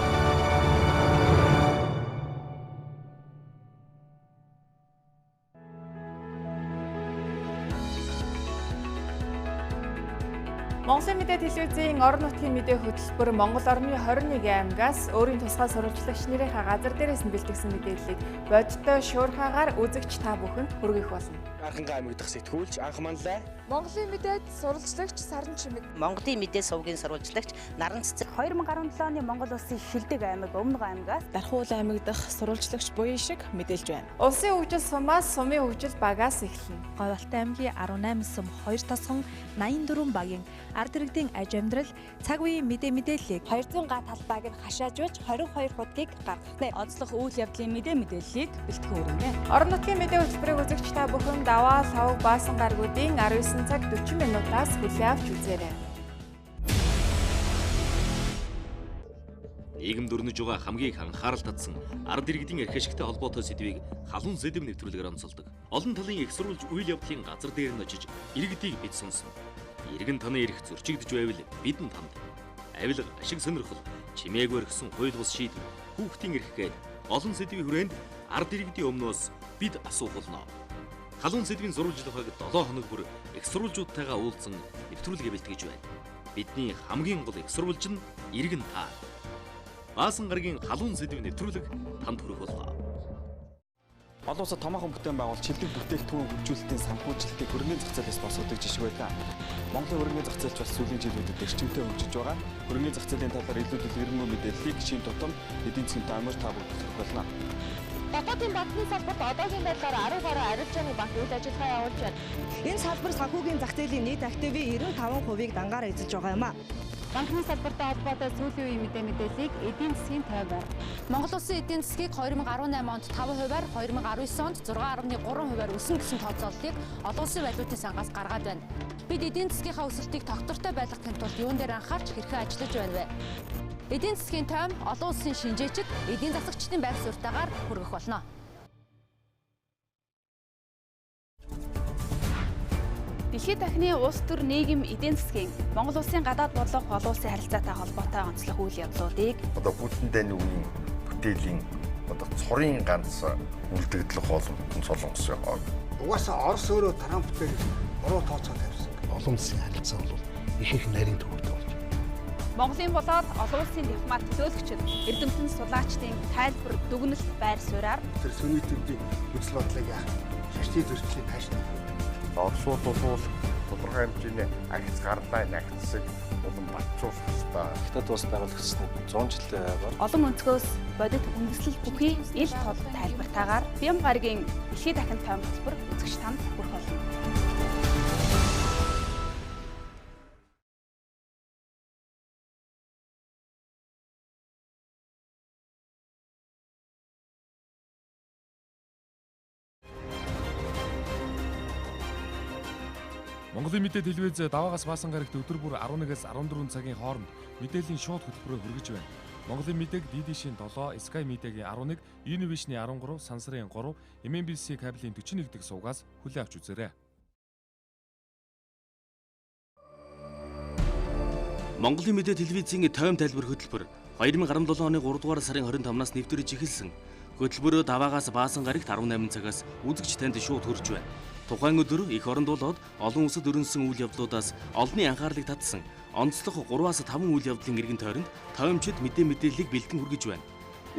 Монголын мэдээ телевизийн орон нутгийн мэдээ хөтөлбөр Монгол орны 21 аймагаас өөрийн тусгай сурвалжлагч нарынхаа газар дээрээс нь бэлтгэсэн мэдээллийг бодиттой шуурхаагаар үзэгч та бүхэнд хүргэх болно. Анхангаа аймаг дахь сэтгүүлч анх манлай Монголын мэдээд сурвалжлагч Саран Чимэг. Монголын мэдээ сувгийн сурвалжлагч Наран Цэцэг. 2017 оны Монгол Улсын Шилдэг аймаг Өмнөг аймгаас Дархуул аймаг дахь сурвалжлагч буян шиг мэдээлж байна. Улсын хөгжил сумаас сумын хөгжил багаас эхэлнэ. Говьалтай аймгийн 18 сум 2 тосгон 84 багийн ард иргэдийн аж амьдрал Цагийн мэдээллийг 200 га талбайг нь хашаажуулж 22 хуудгийг гаргахнэ. онцлог үйл явдлын мэдээллийг бэлтгэн өргөнэ. Орон нутгийн мэдээ хөтөлбөрийг үзэгч та бүхэн даваа лав баасан гаргуудын 19 цаг 40 минутаас хүлээн авч үзээрэй. Нийгэмд өрнөж байгаа хамгийн их анхаарал татсан ард иргэдийн эрх ашигтай холбоотой сэдвийг халуун сэдэв нэвтрүүлгээр онцолдог. Олон талын их сурвалж үйл явдлын газар дээр нь очиж иргэдийг бид сонсно. Иргэн таны эрх зөрчигдөж байвал бидэнд танд. Авилга, ашиг сонирхол, чимээг өргсөн хууль бус шийдвэр, хүүхдийн эрх гээд олон сэдвийн хүрээнд ард иргэдийн өмнөөс бид асуух болно. Халуун сэдвийн сурвалжлагыг 7 хоног бүр их сурвалжуудтайгаа уулзсан нэвтрүүлгээ бэлтгэж байна. Бидний хамгийн гол их сурвалж нь иргэн та. Баасан гарагийн халуун сэдвийн нэвтрүүлэг танд хүрэх боллоо. Олон улсад томоохон бүтээн байгуулалт шилдэг бүтээгдэхүүн хөгжүүлэлтийн санхүүжилтийг хөрөнгөний зах зээлээс босгодог жишг байдаг. Монголын хөрөнгөний зах зээлч бас сүүлийн жилүүдэд эрчимтэй хөгжиж байгаа. Хөрөнгөний зах зээлийн талаар илүү дэлгэрэнгүй мэдээллийг шин тутам эдийн засгийн МҮОНРТ хүргэх болно. Дотоодын банкны салбарт одоогийн байдлаар 10 гаруй арилжааны банк үйл ажиллагаа явуулж байна. Энэ салбар санхүүгийн зах зээлийн нийт активын 95%-ийг дангаар эзэлж байгаа юм а. Банкны салбартай холбоотой сүүлийн үеийн мэдээллийг эдийн засгийн тойм байр. Монгол улсын эдийн засгийг 2018 онд 5%-аар 2019 онд 6.3%-аар өснө гэсэн тооцооллыг олон улсын валютын сангаас гаргаад байна. Бид эдийн засгийнхаа өсөлтийг тогтвортой байлгахын тулд юун дээр анхаарч хэрхэн ажиллаж байна вэ? Эдийн засгийн тойм олон улсын шинжээчид эдийн засагчдын байр суурьтайгаар хүргэх болно. Дэлхийн дахны улс төр нийгэм эдийн засгийн Монгол улсын гадаад бодлого олон улсын харилцаатай холбоотой онцлог үйл явдлуудыг одоо Путин дэний үеийн бүтээлийн одоо цорын ганц үлдэгдэл хоол Солонгос яваа. Угаасаа Орос өөрөө Трамптэй буруу тооцоо тавьсан. Олон улсын харилцаа бол их нарийн төвөөртэй болж байна. Монголын болоод олон улсын дипломат төлөөлөгчид эрдэмтэн сулаачдын тайлбар дүгнэлт байр сууриар тэр сүний төвдийн үзэл бодлыг яах шашны зөрчлийн тааштай. Оросууд бол тодорхой хэмжээний агц гарлаа нагцсыг улам батжуулах ёстой. Хятад улс байгуулагчдад 100 жил бар. Олон өнцгөөс бодит үндэслэл бүхий ил тод тайлбартаагаар бям гарагийн дэлхийн дахин тойм хөтөлбөр үзэгч танд хүрэх болно. Монголын мэдээ телевиз даваагаас баасан гарагт өдөр бүр 11-ээс 14 цагийн хооронд мэдээллийн шууд хөтөлбөрөөр хүргэж байна. Монголын мэдээг DD-шийн 7, Sky Media-гийн 11, Univision-ийн 13, Сансрын 3, MNBC кабелийн 41 дэх сувгаас хүлээн авч үзээрэй. Монголын мэдээ телевизийн тойм тайлбар хөтөлбөр 2017 оны 3 дугаар сарын 25-наас нэвтрэж эхэлсэн. Хөтөлбөрөө даваагаас баасан гарагт 18 цагаас үзэгч танд шууд хүрч байна. Тухайн өдөр их оронд болоод олон улсад өрнөсөн үйл явдлуудаас олонний анхаарлыг татсан онцлог 3-5 үйл явдлын эргэн тойронд тоймчид мэдээллийг бэлтгэн хүргэж байна.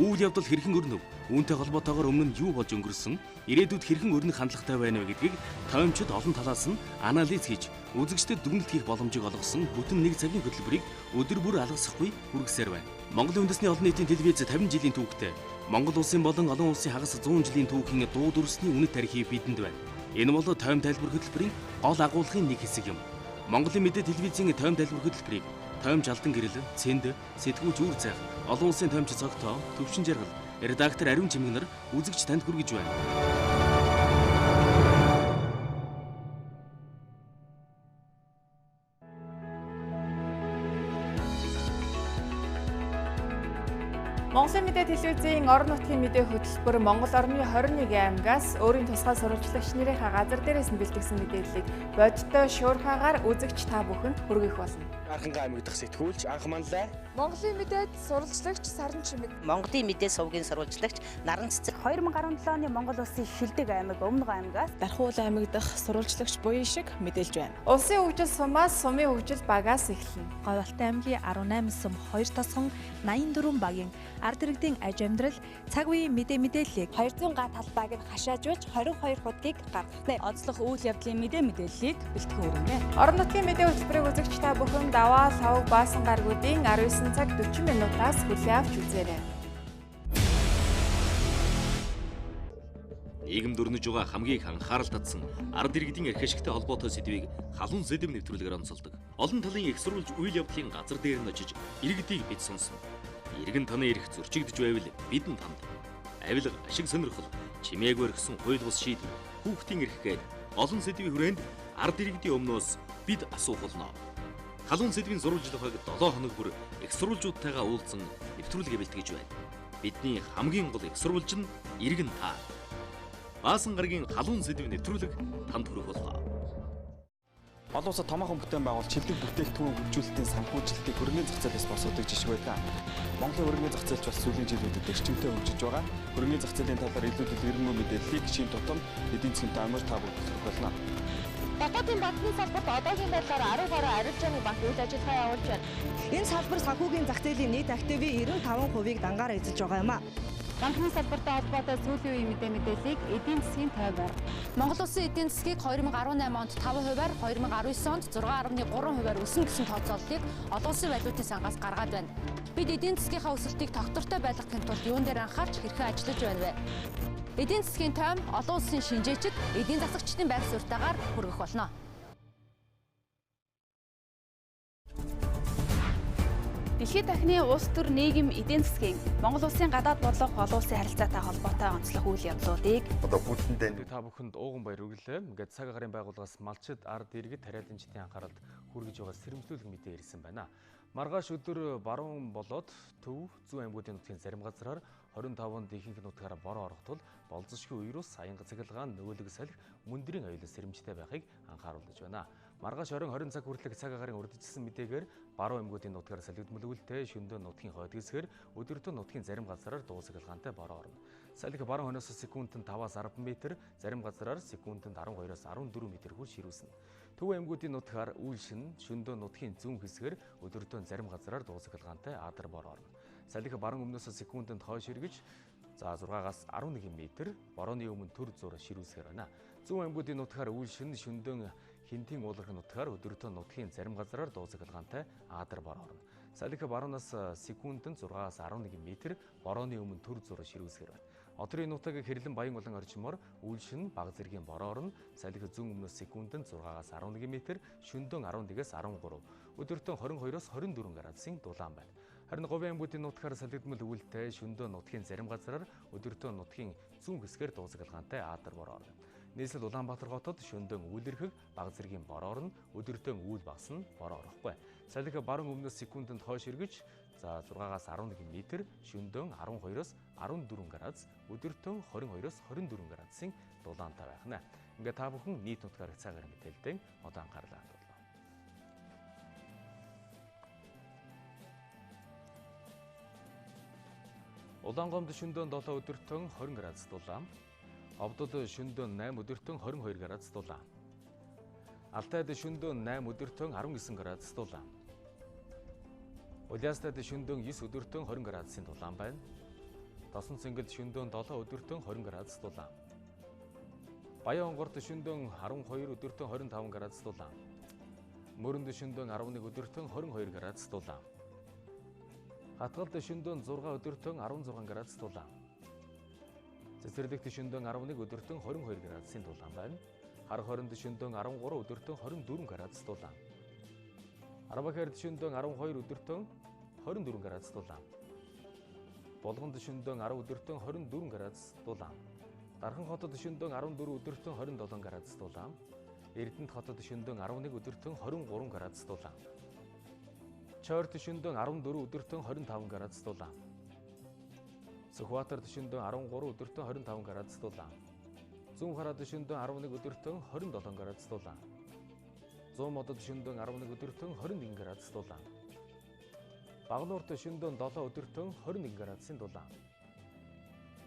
Үйл явдал хэрхэн өрнөв, үүнтэй холбоотойгоор өмнө нь юу болж өнгөрсөн, ирээдүйд хэрхэн өрнөх хандлагатай байна вэ гэдгийг тоймчид олон талаас нь анализ хийж үзэгчдэд дүгнэлт хийх боломжийг олгосон бүтэн 1 цагийн хөтөлбөрийг өдөр бүр алгасахгүй хүргэсээр байна. Монголын үндэсний олон нийтийн телевиз 50 жилийн түүхтэй Монгол улсын болон олон улсын хагас 100 жилийн түүхийн дуу дүрсний үнэт тарихыг бидэнд байна. Энэ бол тойм тайлбар хөтөлбөрийн гол агуулгын нэг хэсэг юм. Монголын мэдээ телевизийн тойм тайлбар хөтөлбөрийг тойм жалдан гэрэл, цэнд, сэтгүүлч үр цайх, олон улсын тоймч цогтоо, төвшин жаргал, редактор Ариун Чимэг нар үзэгч танд хүргэж байна. Монголын мэдээ телевизийн орон нутгийн мэдээ хөтөлбөр Монгол орны 21 аймагаас өөрийн тусгай сурвалжлагч нарийнхаа газар дээрээс нь бэлтгэсэн мэдээллийг бодиттой шуурхаагаар үзэгч та бүхэнд хүргэх болно. Архангай аймаг дахь сэтгүүлч анх манлай. Монголын мэдээд сурвалжлагч Саран Чимэг. Монголын мэдээ сувгийн сурвалжлагч Наран Цэцэг. 2017 оны Монгол Улсын Шилдэг аймаг Өмнөг аймгаас Дархуул аймаг дахь сурвалжлагч буян шиг мэдээлж байна. Улсын хөгжил сумаас сумын хөгжил багаас эхэлнэ. Говьалтай аймгийн 18 сум 2 тосгон 84 багийн ард иргэдийн аж амьдрал, цаг үеийн мэдээллийг 200 га талбайг нь хашаажуулж 22 хуудгийг гаргахнэ. Онцлог үйл явдлын мэдээллийг бэлтгэн өргөнэ. Орон нутгийн мэдээ хөтөлбөрийг үзэгч та бүхэн даваа, лав, баасан гаргуудын 19 цаг 40 минутаас хүлээн авч үзээрэй. Нийгэм дөрнөж байгаа хамгийн их анхаарал татсан ард иргэдийн эрх ашигтай холбоотой сэдвийг халуун сэдэв нэвтрүүлгээр онцолдог. Олон талын их сурвалж үйл явдлын газар дээр нь очиж иргэдийг бид сонсно. Иргэн таны эрх зөрчигдөж байвал бидэнд танд. Авилга, ашиг сонирхол, чимээгүй өргсөн хууль бус шийдвэр, хүүхдийн эрх гээд олон сэдвийн хүрээнд ард иргэдийн өмнөөс бид асуух болно. Халуун сэдвийн зурвалжлахыг 7 хоног бүр их сурвалжуудтайгаа уулзсан нэвтрүүлгээ бэлтгэж байна. Бидний хамгийн гол их сурвалж нь иргэн та. Баасан гарагийн халуун сэдв нэвтрүүлэг танд хүрэх боллоо. Олон улсад томоохон бүтээн байгуулалт чиглэг бүтээгдэхүүн хөгжүүлэлтийн санхүүжилтийг хөрөнгөний зах зээлээс босгодог жишг байдаг. Монголын хөрөнгөний зах зээлч бас сүүлийн жилүүдэд эрчимтэй хөгжиж байгаа. Хөрөнгөний зах зээлийн талаар илүү дэлгэрэнгүй мэдээллийг шин тутам эдийн засгийн ММВР та бүхэнд болно. Дотоодын банкны салбарт одоогийн байдлаар 10 гаруй арилжааны банк үйл ажиллагаа явуулж байна. Энэ салбар санхүүгийн зах зээлийн нийт активын 95%-ийг дангаар эзэлж байгаа юм а. Банкны салбартай холбоотой сүүлийн үеийн мэдээллийг эдийн засгийн тойвоор Монгол улсын эдийн засгийг 2018 онд 5%-аар 2019 онд 6.3%-аар өснө гэсэн тооцооллыг олон улсын валютын сангаас гаргаад байна. Бид эдийн засгийнхаа өсөлтийг тогтвортой байлгахын тулд юун дээр анхаарч хэрхэн ажиллаж байна вэ? Эдийн засгийн тойм олон улсын шинжээчид эдийн засагчдын байр суурьтайгаар хүргэх болно. Дэлхийн дахны улс төр нийгэм эдийн засгийн Монгол улсын гадаад бодлого олон улсын харилцаатай холбоотой онцлог үйл явдлуудыг одоо бүтэндээ та бүхэнд ууган баяр хүргэлээ. Ингээд цаг агаарын байгууллагаас малчид ард иргэд тариаланчдын анхааралд хүргэж байгаа сэрэмжлүүлэг мэдээ ирсэн байна. Маргааш өдөр баруун болоод Төв, Зүүн аймагуудын нутгийн зарим газраар 25-нд ихэнх нутгаараа бороо орох тул болзошгүй үерус аянга цахилгаан нөгөөлөг салхи мөндрийн аюул сэрэмжтэй байхыг анхааруулж байна. Маргааш 20 цаг хүртэлх цаг агаарын урдчилсан мэдээгээр баруун аймагуудын нутгаар салхидмал өвөлтэй шөнөдөө нутгийн хойд хэсгээр өдөртөө нутгийн зарим газраар дуу сахилгаантай бороо орно. Салхи баруун хойноос секундэд 5-аас 10 м, зарим газраар секундэд 12-оос 14 м хүртэл ширүүснэ. Төв аймагуудын нутгаар үйл шин шөнөдөө нутгийн зүүн хэсгээр өдөртөө зарим газраар дуу сахилгаантай адар бороо орно. Салхи баруун өмнөөс секундэд хойш эргэж 6-аас 11 м борооны өмнө төр зур ширүүсгэр байна. Зүүн аймагуудын нутгаар үйл шин шөнөдөө Хинтийн ууларх нутгаар өдөртөө нутгийн зарим газраар дуу сахилгаантай адар бороо орно. Салхи баруунаас секундэд 6-аас 11 м борооны өмнө төр зур ширүүсгэр байна. Одрын нутаг хэрлэн баян болон орчмоор үйл шин баг зэргийн бороо орно. Салхи зүүн өмнөөс секундэд 6-аас 11 м, шөнөдөө 11-ээс 13, өдөртөө 22-оос 24 градусын дулаан байна. Харин Говь аймагуудын нутгаар салхидмал өвөлтэй шөнөдөө нутгийн зарим газраар өдөртөө нутгийн зүүн хэсгээр дуу сахилгаантай адар бороо орно. Нийслэл Улаанбаатар хотод шөнөдөө үйл эрхэг баг зэргийн бороо орно, өдөртөө үйл багс нь бороо орохгүй. Салхи баруун өмнөөс секундэд хойш эргэж 6-аас 11 м, шөнөдөө 12-оос 14 градус, өдөртөө 22-оос 24 градусын дулаантай байна. Ингээ та бүхэн нийт нутгаар цаг агаарын мэдээлэлтэй одоо анхаарлаа хандуулна. Улаангомд шөнөдөө 7 өдөртөө 20 градус дулаан. Овдод шөнөдөө 8 өдөртөө 22 градус дулаан. Алтайд шөнөдөө 8 өдөртөө 19 градус дулаан. Улаастад шөнөдөө 9 өдөртөө 20 градусын дулаан байна. Тосон цэнгэлд шөнөдөө 7 өдөртөө 20 градус дулаан. Баян онгорт шөнөдөө 12 өдөртөө 25 градус дулаан. Мөрөнд шөнөдөө 11 өдөртөө 22 градус дулаан. Хатгалд шөнөдөө 6 өдөртөө 16 градус дулаан. Цэцэрлэгт шөнөдөө 11 өдөртөө 22 градусын дулаан байна. Хар хоринд шөнөдөө 13 өдөртөө 24 градус дулаан. Арбахайрд шөнөдөө 12 өдөртөө 24 градус дулаан. Болгонд шөнөдөө 10 өдөртөө 24 градус дулаан. Дархан хотод шөнөдөө 14 өдөртөө 27 градус дулаан. Эрдэнэт хотод шөнөдөө 11 өдөртөө 23 градус дулаан. Чойрт шөнөдөө 14 өдөртөө 25 градус дулаан. Сүхбаатарт шөнөдөө 13 өдөртөө 25 градус дулаан. Зүүн хараад шөнөдөө 11 өдөртөө 27 градус дулаан. Зүүн модод шөнөдөө 11 өдөртөө 21 градус дулаан. Багнуурт шөнөдөө 7 өдөртөө 21 градусын дулаан.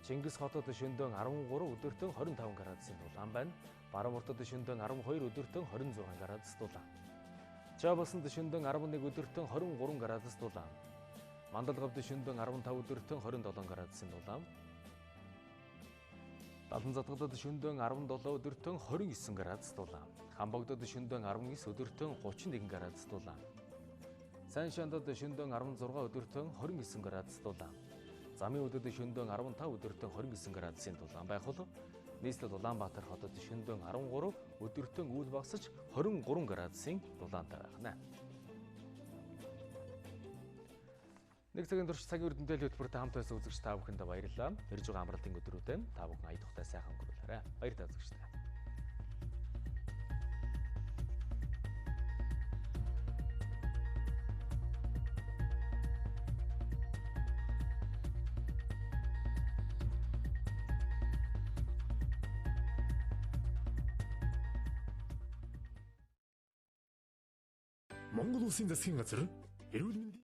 Чингис хотод шөнөдөө 13 өдөртөө 25 градусын дулаан байна. Баруунмортод шөнөдөө 12 өдөртөө 26 градус дулаан. Чабасанд шөнөдөө 11 өдөртөө 23 градус дулаан. Мандалгавд шөнөдөн 15 өдөртөн 27 градусын дулаан. Даланзадгадад шөнөдөн 17 өдөртөн 29 градус дулаан. Хамбогдод шөнөдөн 19 өдөртөн 31 градус дулаан. Сайншандад шөнөдөн 16 өдөртөн 29 градус дулаан. Замын өдөд шөнөдөн 15 өдөртөн 29 градусын дулаан байх болов. Нийслэл Улаанбаатар хотод шөнөдөн 13 өдөртөн үл багасч 23 градусын дулаантай байна. Нэг цагийн турш цагийн мэдээллийн хөтөлбөртэй хамт байсан үзэгч та бүхэнд баярлалаа. Ирж байгаа амралтын өдрүүдэд та бүхэн ая тухтай сайхан өнгөрүүлээрэй. Баяр та үзэгчдээ. Монгол улсын засгийн газар эрүүл мэндийн